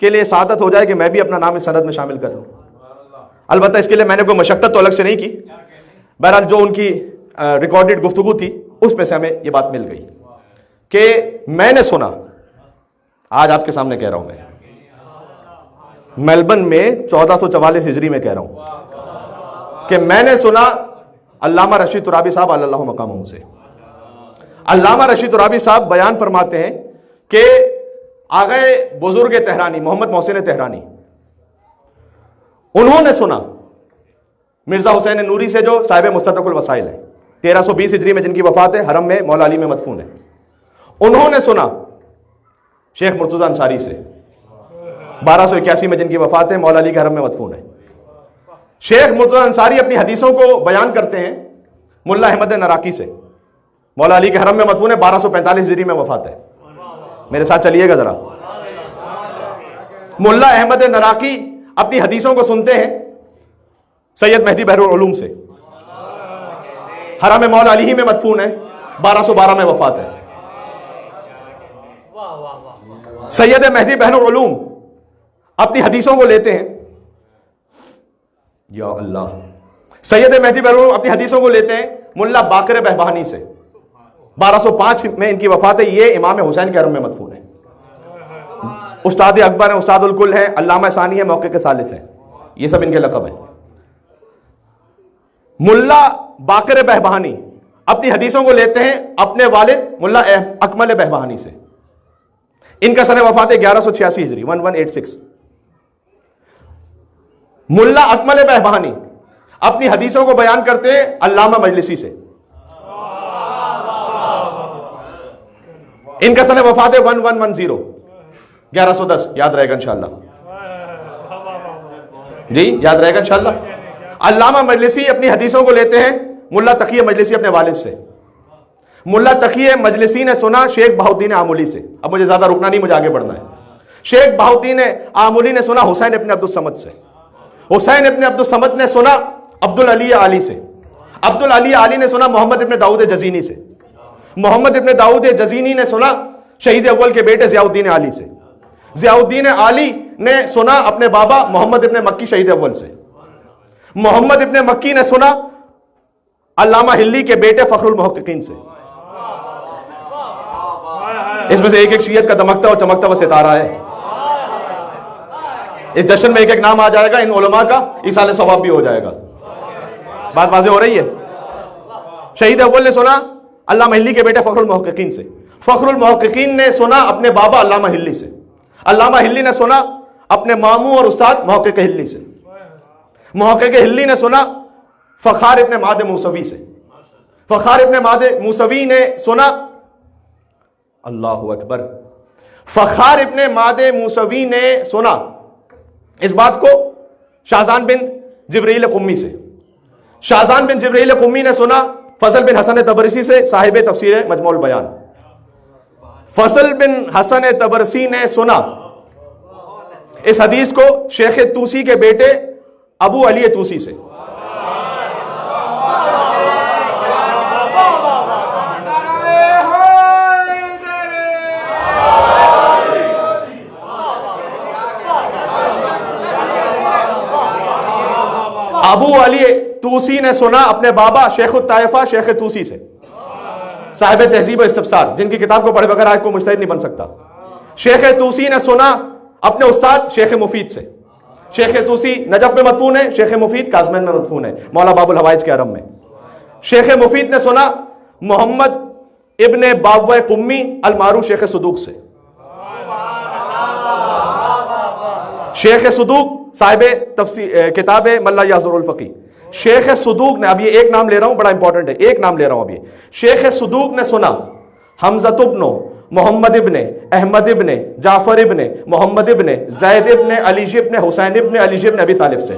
के लिए सादत हो जाए कि मैं भी अपना नाम इस सनद में शामिल कर लूं, अलबत्ता इसके लिए मैंने कोई मशक्कत तो अलग से नहीं की, बहरहाल जो उनकी रिकॉर्डेड गुफ्तगू थी उसमें से हमें यह बात मिल गई कि मैंने सुना, आज आपके सामने कह रहा हूं मैं, मेलबर्न में 1444 हिजरी में कह रहा हूं कि मैंने सुना अल्लामा रशीद तुराबी साहब अल्लाह मकाम से। अल्लामा रशीद तुराबी साहब बयान फरमाते हैं कि आगे बुजुर्ग तेहरानी मोहम्मद मोहसिन तेहरानी, उन्होंने सुना मिर्जा हुसैन नूरी से जो साहिब मुस्तदरकुल वसाइल है, 1320 हिजरी में जिनकी वफात है, हरम में मौला अली में मदफून है। उन्होंने सुना शेख मुर्तजा अंसारी से 1281 में जिनकी वफात है, मौला अली के हरम में मदफून है। शेख मुर्तजा अंसारी अपनी हदीसों को बयान करते हैं मुल्ला अहमद नराकी से, मौला अली के हरम में मदफून है, 1245 हिजरी में वफात है। मेरे साथ चलिएगा जरा। मुल्ला अहमद नराकी अपनी हदीसों को सुनते हैं सैयद मेहदी बहरुल उलूम से, हरम मौला अली ही में मदफून है, 1212 में वफात है। सैयद मेहदी बहरुल उलूम अपनी हदीसों को लेते हैं, या अल्लाह, सैयद मेहदी बहरुल उलूम अपनी हदीसों को लेते हैं मुल्ला बाकर बहबानी से, 1205 में इनकी वफात है। ये इमाम हुसैन के हरम में मदफून है। उस्ताद अकबर है, उस्ताद उल कुल है, अल्लामा सानी है, मौके के सालिस है, ये सब इनके लक़ब हैं। मुल्ला बाकर बहबानी अपनी हदीसों को लेते हैं अपने वालिद मुल्ला अकमल बहबानी से, इनका सन वफात है 1186 हिजरी 1186। मुल्ला अकमल बहबानी अपनी हदीसों को बयान करते हैं अल्लामा मजलिसी से, इनका सन वफात है 1110 1110, याद रहेगा इंशाअल्लाह जी, याद रहेगा इंशाअल्लाह। अल्लामा मजलिसी अपनी हदीसों को लेते हैं मुल्ला तकिय मजलिसी अपने वालिद से। मुल्ला तकिय मजलिसी ने सुना शेख बहाउद्दीन आमुली से। अब मुझे ज्यादा रुकना नहीं, मुझे आगे बढ़ना है। शेख बहाउद्दीन आमुली ने सुना हुसैन इब्न अब्दुल समद से। हुसैन इब्न अब्दुल समद ने सुना अब्दुल अली आली से। अब्दुल अली आली ने सुना मोहम्मद इब्न दाऊद जजीनी से। मोहम्मद इब्न दाऊद जजीनी ने सुना शहीद अव्वल के बेटे ज़ियाउद्दीन आली से। ज़ियाउद्दीन आली ने सुना अपने बाबा मोहम्मद इब्न मक्की शहीद अव्वल से। मोहम्मद इब्न मक्की ने सुना अल्लामा हिल्ली के बेटे फखरुल मुहक्किकीन से। इसमें से एक एक शियत का दमकता और चमकता हुआ सितारा है। इस जश्न में एक एक नाम आ जाएगा इन उलमा का, ईसाले सवाब भी हो जाएगा। बात वाज़ेह हो रही है। शहीद अव्वल ने सुना अल्लामा हिल्ली के बेटे फखरुल मुहक्किकीन से। फखरुल मुहक्किकीन ने सुना अपने बाबा अल्लामा हिल्ली से। अल्लामा हिल्ली ने सुना अपने मामू और उस्ताद मुहक्किक हिल्ली से। मुहक्किक हिल्ली ने सुना फ़खार इब्न माद मूसवी से। फ़खार इब्न माद मूसवी ने सुना, अल्लाहु अकबर, फ़खार इब्न माद मूसवी ने सुना इस बात को शाहजान बिन जिब्रील कुम्मी से। शाहजान बिन जिब्रील कुम्मी ने सुना फजल बिन हसन तबरसी से, साहिब तफसीर मजमूल बयान। फजल बिन हसन तबरसी ने सुना इस हदीस को शेख तूसी के बेटे अबू अली तूसी से। अबू अली तूसी ने सुना अपने बाबा शेख ताइफा शेख तूसी से, साहिब तहजीब इस्तिफ्सार, जिनकी किताब को पढ़े बगैर आज को मुजतहिद नहीं बन सकता। शेख तूसी ने सुना अपने उस्ताद शेख मुफीद से। शेख तूसी नजफ में मदफून है, शेख मुफीद काज़मैन में मदफून है, मौला बाबुल हवाइज के हरम में। शेख मुफीद ने सुना मोहम्मद इब्ने बाबवे कुम्मी अलमारू शेख सदूक से। शेख सदूक साहिब तफसीर किताब मल्ला याज़ुरुल फ़क़ी। शेख सदूक ने, अब ये एक नाम ले रहा हूं, बड़ा इंपॉर्टेंट है, एक नाम ले रहा हूं अभी। शेख सदूक ने सुना हमज़ा इब्न मोहम्मद इब्ने अहमद इब्ने जाफर इब्ने मोहम्मद इब्ने ज़ैद इब्ने अली इब्ने हुसैन इब्ने अली इब्ने अबी तालिब से।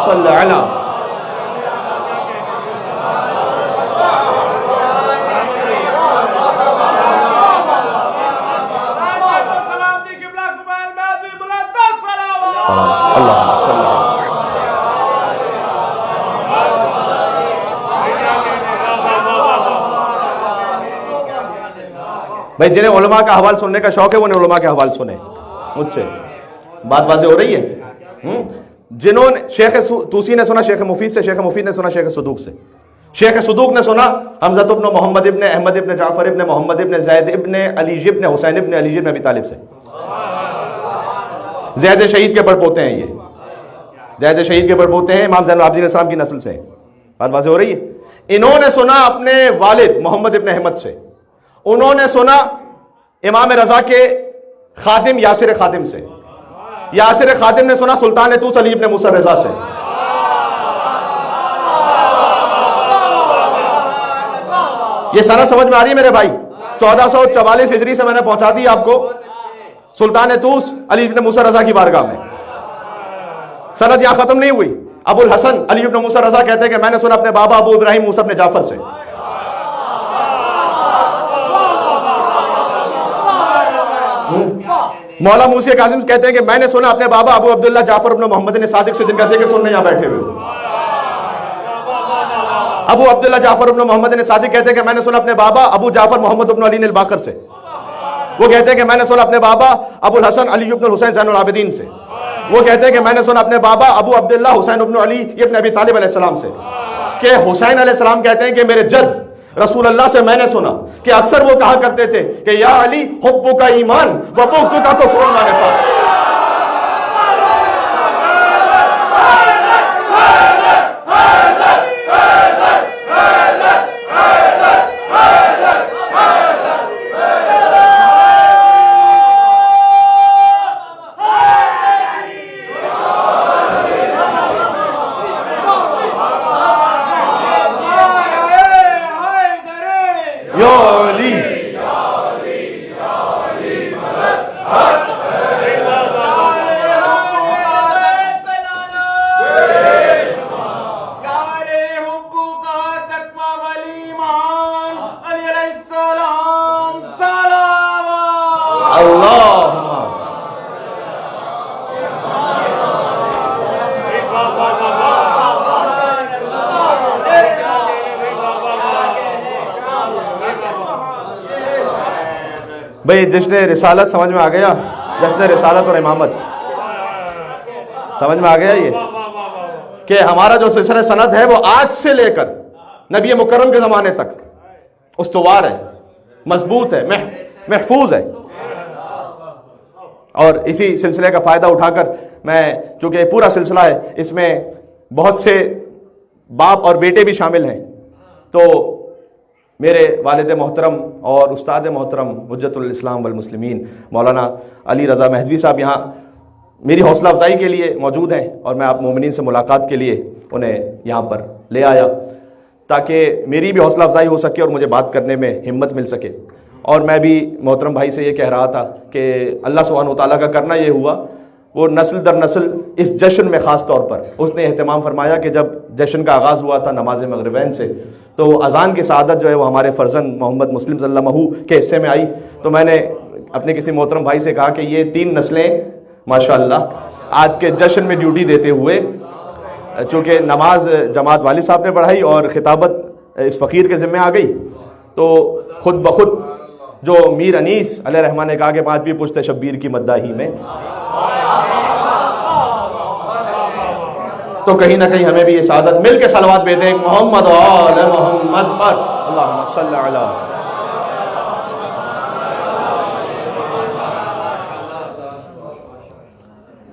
सल्लि अला। भाई जिन्हें उलमा का हवाल सुनने का शौक है वो उलमा के हवाल सुने मुझसे। बात वाज़ेह हो रही है? जिन्होंने शेख तूसी ने सुना शेख मुफीद से, शेख मुफीद ने सुना शेख सदूक से, शेख सदूक ने सुना हमज़त इब्न मोहम्मद इब्न अहमद इब्न जाफर इब्न मोहम्मद इब्न ज़ैद इब्न अली इब्न हुसैन इब्न अली इब्न अबी तालिब से। ज़ैद शहीद के परपोते हैं ये, ज़ैद शहीद के परपोते हैं, इमाम ज़ैनुल आबिदीन अलैहिस्सलाम की नस्ल से। बात वाज़ेह हो रही है? इन्होंने सुना अपने वालिद मोहम्मद इब्न अहमद से, उन्होंने सुना इमाम रजा के खादिम यासिर खादिम से, यासिर खादिम ने सुना सुल्तान तूस अली इब्न मूसा रजा से। ये सनद समझ में आ रही है मेरे भाई? 1444 हिजरी से मैंने पहुंचा दी आपको सुल्तान तूस अली इब्न मूसा रजा की बारगाह में। सनद यहां खत्म नहीं हुई। अबुल हसन अली इब्न मूसा रजा कहते हैं कि मैंने सुना अपने बाबा अबू इब्राहिम मूसा इब्न जाफर से। मौला मूसी कासिम कहते हैं कि मैंने सुना अपने बाबा अबू अब्दुल्ला जाफर इब्न मोहम्मद ने सादिक से, जिनका जिक्र सुनने यहां बैठे हुए। अबू अब्दुल्ला जाफर इब्न मोहम्मद ने सादिक कहते हैं कि मैंने सुना अपने बाबा अबू जाफर मोहम्मद इब्न अली अल-बाकर से। वो कहते हैं कि मैंने सुना अपने बाबा अबुल हसन अली इब्न हुसैन ज़ैनुल आबिदीन से। वो कहते हैं कि मैंने सुना अपने बाबा अबू अब्दुल्ला हुसैन इब्न अली इब्न अबी तालिब अलैहिस्सलाम से कि हुसैन अलैहिस्सलाम कहते हैं कि मेरे जद रसूल अल्लाह से मैंने सुना कि अक्सर वो कहा करते थे कि या अली हुब्बु का ईमान व बुग़्ज़ु का कुफ़्र व निफ़ाक़। भाई जश्न रिसालत समझ में आ गया? जश्न रिसालत और इमामत समझ में आ गया? ये कि हमारा जो सिलसिला सनद है वो आज से लेकर नबी मुकर्रम के ज़माने तक उस्तवार है, मजबूत है, महफूज है। और इसी सिलसिले का फ़ायदा उठाकर मैं, चूँकि पूरा सिलसिला है, इसमें बहुत से बाप और बेटे भी शामिल हैं, तो मेरे वालिद मोहतरम और उस्ताद मोहतरम हुज्जतुल इस्लाम वल मुस्लिमीन मौलाना अली रज़ा महदवी साहब यहाँ मेरी हौसला अफजाई के लिए मौजूद हैं, और मैं आप मोमिनीन से मुलाकात के लिए उन्हें यहाँ पर ले आया ताकि मेरी भी हौसला अफजाई हो सके और मुझे बात करने में हिम्मत मिल सके। और मैं भी मोहतरम भाई से ये कह रहा था कि अल्लाह सुब्हानहू व तआला का करना ये हुआ, वो नस्ल दर नस्ल इस जश्न में ख़ास तौर पर उसने एहतमाम फरमाया कि जब जश्न का आगाज़ हुआ था नमाज मगरिबैन से, तो अज़ान की सआदत जो है वो हमारे फ़र्जंद मोहम्मद मुस्लिम सल्लल्लाहु के हिस्से में आई। तो मैंने अपने किसी मोहतरम भाई से कहा कि ये 3 नस्लें माशाअल्लाह आज के जश्न में ड्यूटी देते हुए, चूँकि नमाज जमात वाली साहब ने पढ़ाई और खिताबत इस फ़कीर के ज़िम्मे आ गई, तो ख़ुद ब खुद जो मीर अनीस अलैहिर्रहमान ने कहा कि 5वीं पुश्त शब्बीर की मद्दाही में, तो कहीं ना कहीं हमें भी ये सादत मिल के सलवात भेजें मोहम्मद और मोहम्मद पर, अल्लाहुम्मा सल्ली अला।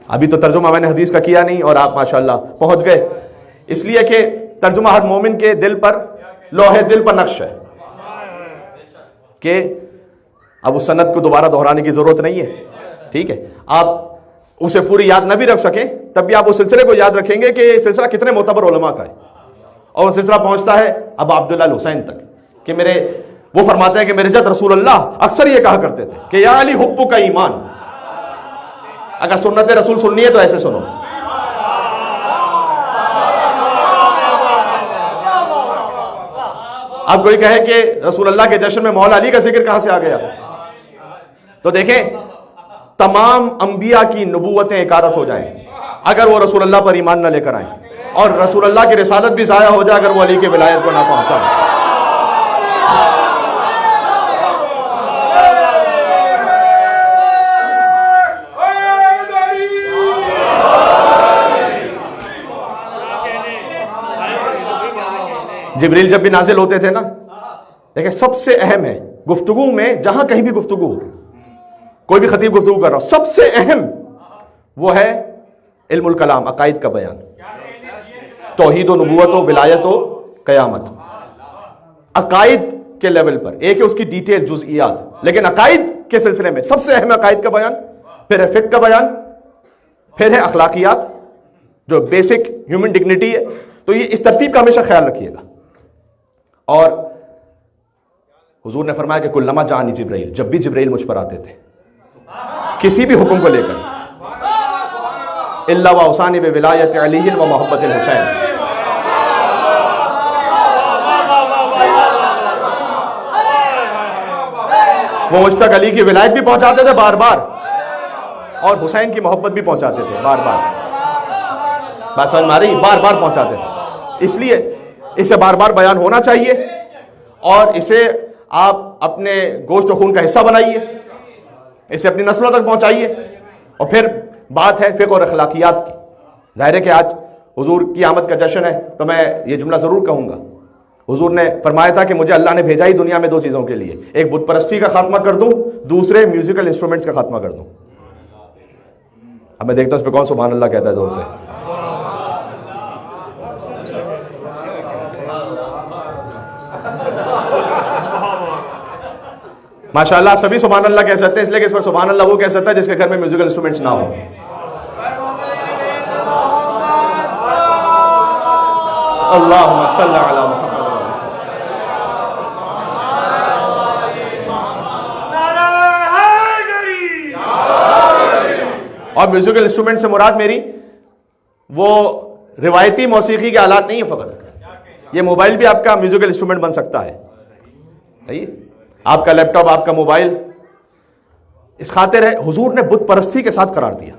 अभी तो तर्जुमा मैंने हदीस का किया नहीं और आप माशाअल्लाह पहुंच गए, इसलिए कि तर्जुमा हर मोमिन के दिल पर, लोहे दिल पर नक्श है कि अब उस सनद को दोबारा दोहराने की जरूरत नहीं है। ठीक है, आप उसे पूरी याद न भी रख सकें तब भी आप उस सिलसिले को याद रखेंगे कि सिलसिला कितने मोतबर उलमा का है। और वो सिलसिला पहुंचता है अब अब्दुल्ला हुसैन तक कि वो फरमाते हैं कि मेरे जद रसूल अल्लाह अक्सर ये कहा करते थे कि या अली हुब्बु का ईमान। अगर सुन्नत रसूल सुननी है तो ऐसे सुनो, अब कोई कहे कि रसूल अल्लाह के जश्न में मौला अली का जिक्र कहां से आ गया? तो देखें, तमाम अंबिया की नबूवतें इकारत हो जाएं अगर वो रसूल अल्लाह पर ईमान न लेकर आए, और रसूल अल्लाह की रिसालत भी ज़ाया हो जाए अगर वो अली के विलायत को ना पहुंचाए। जिब्रील जब भी नाजिल होते थे ना, देखिए सबसे अहम है गुफ्तगू में, जहां कहीं भी गुफ्तगू हो, कोई भी खतीब गुफ्तगू कर रहा हो, सबसे अहम वो है इल्मुल कलाम, अकायद का बयान, तौहीद व नबूवत व विलायत व क़यामत। अकायद के लेवल पर एक है उसकी डिटेल जुज़इयात, लेकिन अकायद के सिलसिले में सबसे अहम है अकायद का बयान, फिर है फ़िक़्ह का बयान, फिर है अखलाकियात जो बेसिक ह्यूमन डिग्निटी है। तो ये इस तरतीब का हमेशा ख्याल रखिएगा। और हुजूर ने फरमाया कि कुल्लमा जानी जिब्राइल, जब भी जिब्राइल मुझ पर आते थे किसी भी हुक्म को लेकर, इल्ला व औसानी बे विलायत अली व मोहब्बत हुसैन, वो मुझ तक अली की विलायत भी पहुंचाते थे बार बार, और हुसैन की मोहब्बत भी पहुंचाते थे बार बार। बात समझ में आ रही? बार बार पहुंचाते थे। इसलिए इसे बार बार बयान होना चाहिए, और इसे आप अपने गोश्त और खून का हिस्सा बनाइए, इसे अपनी नस्लों तक पहुंचाइए। और फिर बात है फ़िक़्ह और अखलाकियात की। जाहिर है कि आज हुजूर की आमद का जश्न है, तो मैं ये जुमला ज़रूर कहूँगा। हुजूर ने फरमाया था कि मुझे अल्लाह ने भेजा ही दुनिया में दो चीज़ों के लिए, एक बुत परस्ती का खात्मा कर दूँ, दूसरे म्यूजिकल इंस्ट्रूमेंट्स का खात्मा कर दूँ। अब मैं देखता हूँ इस पर कौन सुभान अल्लाह कहता है जोर से। माशाअल्लाह आप सभी सुभान अल्लाह कह सकते हैं, इसलिए कि इस पर सुभान अल्लाह वो कह सकता है जिसके घर में म्यूजिकल इंस्ट्रूमेंट्स ना हो। अल्लाहुम्मा सल्ली अला मुहम्मद। और म्यूजिकल इंस्ट्रूमेंट से मुराद मेरी वो रिवायती मौसीकी के आलात नहीं है फ़कत। ये मोबाइल भी आपका म्यूजिकल इंस्ट्रूमेंट बन सकता है। सही, आपका लैपटॉप, आपका मोबाइल। इस खातिर है हुजूर ने बुत परस्ती के साथ करार दिया।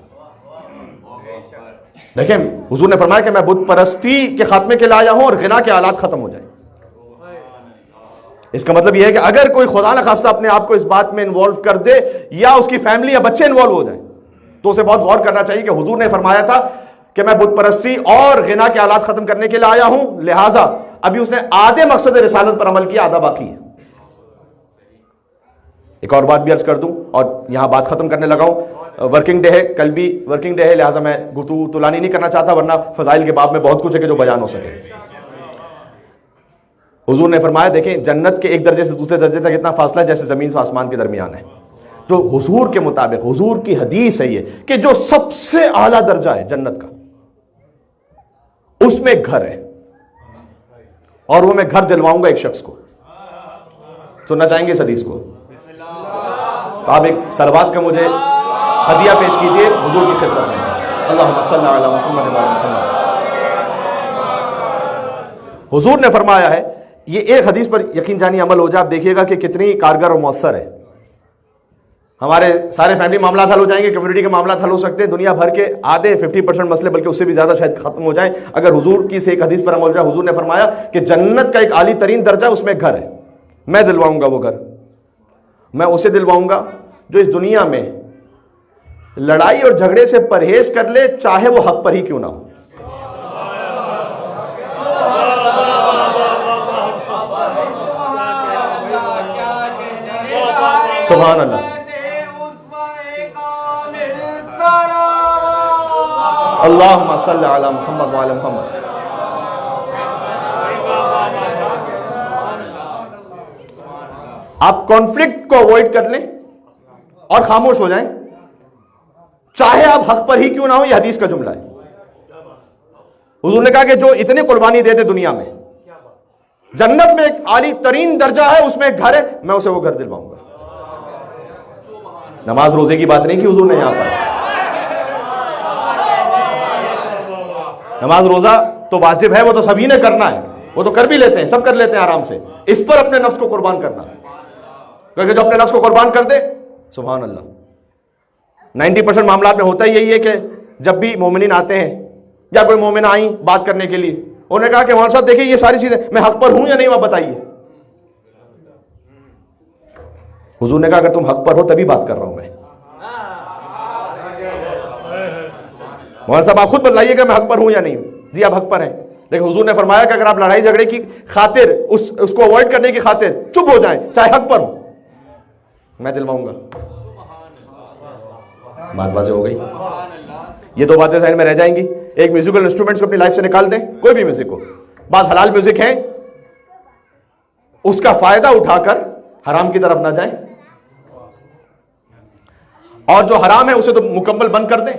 देखें, हुजूर ने फरमाया कि मैं बुत परस्ती के खात्मे के लिए आया हूं और गिना के आलात खत्म हो जाए। इसका मतलब यह है कि अगर कोई खुदा न खास्ता अपने आप को इस बात में इन्वॉल्व कर दे, या उसकी फैमिली या बच्चे इन्वॉल्व हो जाए, तो उसे बहुत गौर करना चाहिए कि हुजूर ने फरमाया था कि मैं बुत परस्ती और गिना के आलात खत्म करने के लिए आया हूं, लिहाजा अभी उसने आधे मकसद रिसालत पर अमल किया, आधा बाकी है। एक और बात भी अर्ज कर दूं और यहां बात खत्म करने लगा हूं। वर्किंग डे है, कल भी वर्किंग डे है, लिहाजा मैं गुफ्तगू तुलानी नहीं करना चाहता, वरना फजाइल के बाब में बहुत कुछ है कि जो बयान हो सके। हुजूर ने फरमाया, देखें जन्नत के एक दर्जे से दूसरे दर्जे तक इतना फासला है जैसे जमीन से आसमान के दरमियान है। तो हुजूर के मुताबिक, हुजूर की हदीस है ये कि जो सबसे आला दर्जा है जन्नत का, उसमें घर है, और वो मैं घर दिलवाऊंगा एक शख्स को। सुनना चाहेंगे इस हदीस को? तो आप एक सलवात का मुझे हदिया पेश कीजिए हुजूर की खिदमत में। अल्लाहुम्मा सल्ली अला मुहम्मद व अला मुहम्मद। हुजूर ने फरमाया है, ये एक हदीस पर यकीन जानी अमल हो जाए, आप देखिएगा कि कितनी कारगर और मौसर है। हमारे सारे फैमिली मामला हल हो जाएंगे, कम्युनिटी के मामला हल हो सकते हैं, दुनिया भर के आधे 50% मसले, बल्कि उससे भी ज्यादा शायद खत्म हो जाए अगर हुजूर की से एक हदीस पर अमल हो जाए। हुजूर ने फरमाया कि जन्नत का एक आली तरीन दर्जा, उसमें घर है, मैं दिलवाऊंगा वो घर। मैं उसे दिलवाऊंगा जो इस दुनिया में लड़ाई और झगड़े से परहेज कर ले, चाहे वो हक पर ही क्यों ना हो। सुभान अल्लाह। अल्लाहुम्मा सल्ली अला मुहम्मद व अला मुहम्मद। आप कॉन्फ्लिक्ट को अवॉइड कर लें और खामोश हो जाएं, चाहे आप हक पर ही क्यों ना हो। यह हदीस का जुमला है। हुजूर ने कहा कि जो इतने कुर्बानी दे दे दुनिया में, जन्नत में एक आली तरीन दर्जा है, उसमें एक घर है, मैं उसे वो घर दिलवाऊंगा। नमाज रोजे की बात नहीं की हुजूर ने यहां पर। नमाज रोजा तो वाजिब है, वो तो सभी ने करना है, वो तो कर भी लेते हैं, सब कर लेते हैं आराम से। इस पर अपने नफ्स को कुर्बान करना, क्योंकि जो अपने नफ्स को कुर्बान कर दे, सुभान अल्लाह। 90% मामला में होता ही यही है कि जब भी मोमिनीन आते हैं या कोई मोमिन आई बात करने के लिए, उन्होंने कहा कि मौलाना साहब देखिए ये सारी चीजें, मैं हक पर हूं या नहीं, वह बताइए। हुजूर ने कहा अगर तुम हक पर हो तभी बात कर रहा हूं मैं। मौलाना साहब आप खुद बताइएगा मैं हक पर हूं या नहीं हूं। जी आप हक पर हैं, लेकिन हुजूर ने फरमाया कि अगर आप लड़ाई झगड़े की खातिर उसको अवॉइड करने की खातिर चुप हो जाएं, चाहे हक पर हो, मैं दिलवाऊंगा। बात बात हो गई। ये दो बातें साइड में रह जाएंगी। एक म्यूजिकल इंस्ट्रूमेंट्स को अपनी लाइफ से निकाल दें, कोई भी म्यूजिक को, बात हलाल म्यूजिक है, उसका फायदा उठाकर हराम की तरफ ना जाए, और जो हराम है उसे तो मुकम्मल बंद कर दें।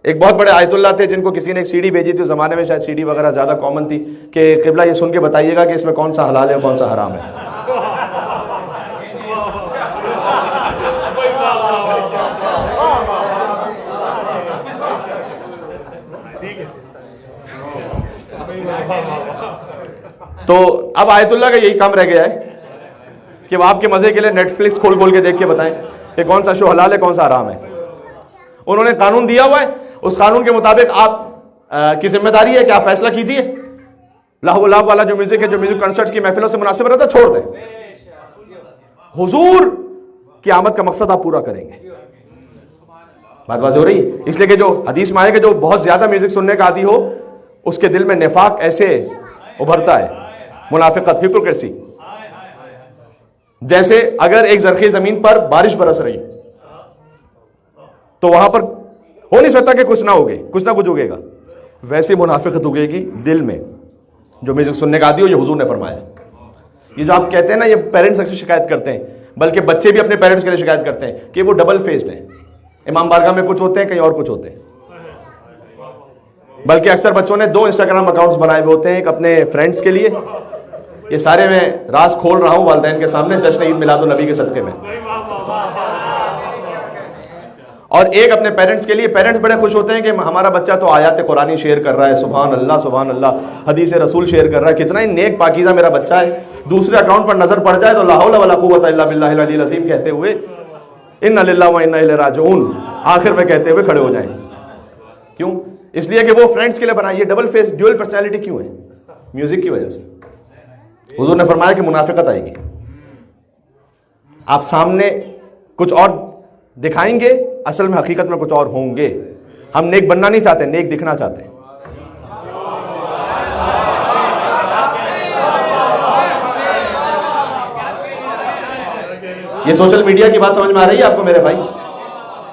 एक बहुत बड़े आयतुल्लाह थे जिनको किसी ने एक सीडी भेजी थी, उस जमाने में शायद सीडी वगैरह ज्यादा कॉमन थी, कि किबला ये सुन के बताइएगा कि इसमें कौन सा हलाल है और कौन सा हराम है। तो अब आयतुल्लाह का यही काम रह गया है कि वो आपके मजे के लिए नेटफ्लिक्स खोल खोल के देख के बताएं कि कौन सा शो हलाल है कौन सा हराम है। उन्होंने कानून दिया हुआ है, उस कानून के मुताबिक आप की जिम्मेदारी है कि आप फैसला कीजिए। लाहु लाह वाला जो म्यूजिक है, जो म्यूजिक कंसर्ट की महफिलों से मुनासिब रहता है, छोड़ दें। हुजूर की आमद का मकसद आप पूरा करेंगे। बात बात हो रही, इसलिए कि जो हदीस में आए कि जो बहुत ज्यादा म्यूजिक सुनने का आदी हो उसके दिल में निफाक ऐसे उभरता है, मुनाफिकत, हिपोक्रेसी। जैसे अगर एक जरखी जमीन पर बारिश बरस रही तो वहां पर हो नहीं सकता कि कुछ ना उगे, कुछ ना कुछ उगेगा, वैसे मुनाफिकत उगेगी दिल में जो म्यूजिक सुनने का आदी हो। ये हुजूर ने फरमाया। ये जो आप कहते हैं ना, ये पेरेंट्स अक्सर शिकायत करते हैं, बल्कि बच्चे भी अपने पेरेंट्स के लिए शिकायत करते हैं कि वो डबल फेस्ड है, इमाम बारगाह में कुछ होते हैं, कहीं और कुछ होते हैं। बल्कि अक्सर बच्चों ने 2 इंस्टाग्राम अकाउंट्स बनाए हुए होते हैं, एक अपने फ्रेंड्स के लिए, ये सारे मैं राज खोल रहा हूं वालिदैन के सामने जश्न ईद मिलादुन नबी के सदके में, और एक अपने पेरेंट्स के लिए। पेरेंट्स बड़े खुश होते हैं कि हमारा बच्चा तो आयात कुरानी शेयर कर रहा है, सुभान अल्लाह सुभान अल्लाह, हदीस रसूल शेयर कर रहा है, कितना ही नेक पाकीज़ा मेरा बच्चा है। दूसरे अकाउंट पर नजर पड़ जाए तो ला हौला वला कुव्वता इल्ला बिल्लाहिल अलील अज़ीम कहते हुए इन्ना लिल्लाहि व इन्ना इलैहि राजिऊन आखिर में कहते हुए खड़े हो जाएं। क्यों? इसलिए कि वो फ्रेंड्स के लिए बनाई। ये डबल फेस, ड्यूअल पर्सनैलिटी क्यों है? म्यूजिक की वजह से। हुजूर ने फरमाया कि मुनाफिकत आएगी, आप सामने कुछ और दिखाएंगे, असल में हकीकत में कुछ और होंगे। हम नेक बनना नहीं चाहते, नेक दिखना चाहते हैं। ये सोशल मीडिया की बात समझ में आ रही है आपको मेरे भाई?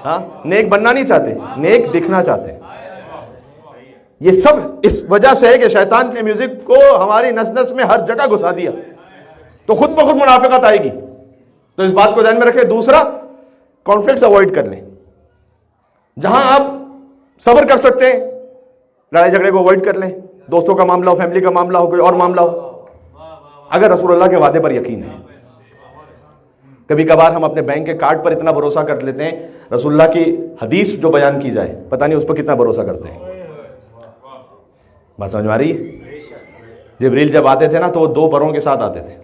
हाँ, नेक बनना नहीं चाहते, नेक दिखना चाहते हैं। ये सब इस वजह से है कि शैतान ने म्यूजिक को हमारी नस नस में हर जगह घुसा दिया, तो खुद ब खुद मुनाफिकत आएगी। तो इस बात को ध्यान में रखें। दूसरा, कॉन्फ्लिक्ट्स अवॉइड कर लें। जहां आप सब्र कर सकते हैं, लड़ाई झगड़े को अवॉइड कर लें। दोस्तों का मामला हो, फैमिली का मामला हो, कोई और मामला हो, अगर रसूलुल्लाह के वादे पर यकीन है। कभी कभार हम अपने बैंक के कार्ड पर इतना भरोसा कर लेते हैं, रसूलुल्लाह की हदीस जो बयान की जाए पता नहीं उस पर कितना भरोसा करते हैं। बात समझ में आ रही है? जिब्रील जब आते थे ना तो वो 2 परों के साथ आते थे,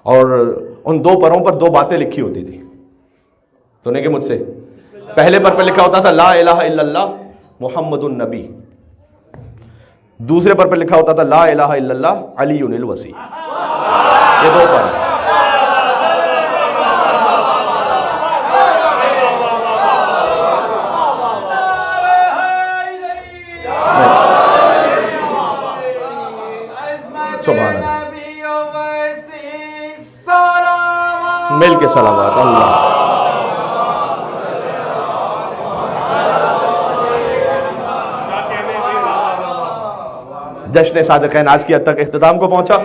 और उन 2 परों पर 2 बातें लिखी होती थी। सुनेंगे मुझसे? पहले पर लिखा होता था ला इलाहा इल्लल्लाह मुहम्मदुन नबी, दूसरे पर लिखा होता था ला इलाहा इल्लल्लाह अलीयुल वसी। ये 2 पर। मिल के सलावत अल्लाह। जश्न सादिक़ैन आज की हद तक इख्तिताम को पहुंचा,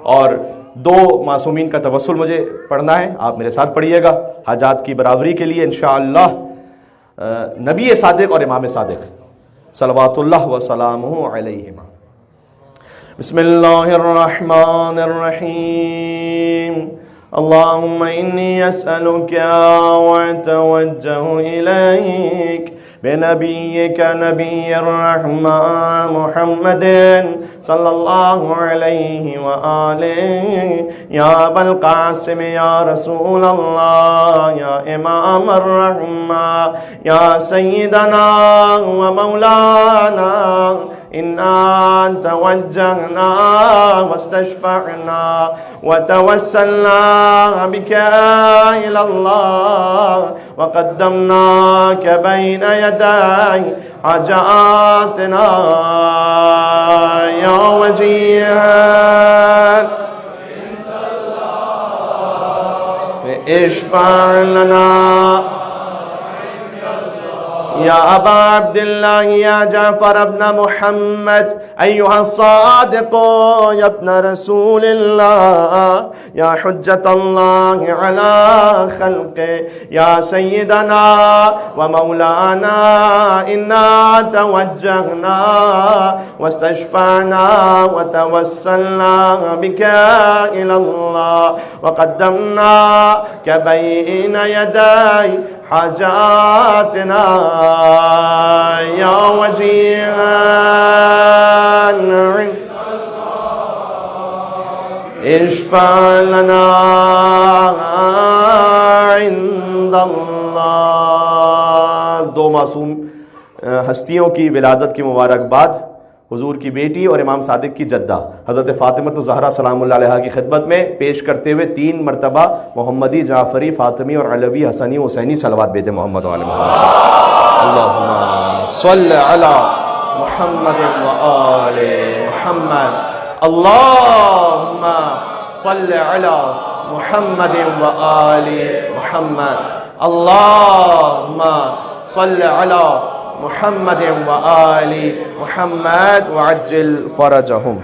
और 2 मासूमीन का तवस्सुल मुझे पढ़ना है, आप मेरे साथ पढ़िएगा हाजात की बराबरी के लिए इंशाअल्लाह। नबी सादिक़ और इमाम सादिक़ सलवातुल्लाह व सलामुहु अलैहिमा। बिस्मिल्लाहिर्रहमानिर्रहीम। अल्लाहुम्मा इन्नी अस्अलुका व अतवज्जहु इलैक बिनबिय्यिका नबिय्यर रहमान मुहम्मदिन सल्लल्लाहु अलैहि व आलिहि या अबल कासिम या रसूल अल्लाह या इमाम अर्रहमा या सय्यदना व मौलाना इन्ना तवज्जहना वस्तशफ़अना व तवस्सलना बिका इलल्लाह व क़द्दमनाका बैन यदै हाजातना या वजीहन इश्फ़अ लना या अबा अब्दुल्लाह या जाफर इब्न मुहम्मद अय्युहा सादिक़ या इब्न रसूलिल्लाह या हुज्जतल्लाह अला खल्क़ि या सय्यदना व मौलाना इन्ना तवज्जहना वस्तशफ़अना व तवस्सलना बिका इलल्लाह व क़द्दमनाका बैन यदै हाजातना या वजीहन इश्फ़अ लना इंदल्लाह। दो मासूम हस्तियों की विलादत की मुबारकबाद हुजूर की बेटी और इमाम सादिक की जद्दा हज़रत फ़ातिमा ज़हरा सलामुल्लाह अलैहा की खिदमत में पेश करते हुए 3 मरतबा मोहम्मदी, जाफ़री, फ़ातिमी और अलवी, हसनी, हुसैनी सलवात बेटे मोहम्मद व आले मोहम्मद। अल्लाहुम्मा सल्लि अला मुहम्मद व आले मुहम्मद। अल्लाहुम्मा सल्लि अला मुहम्मद व आले मुहम्मद। अल्लाहुम्मा सल्लि अला मुहम्मद व आले मुहम्मद व अज्जिल फ़रजहुम।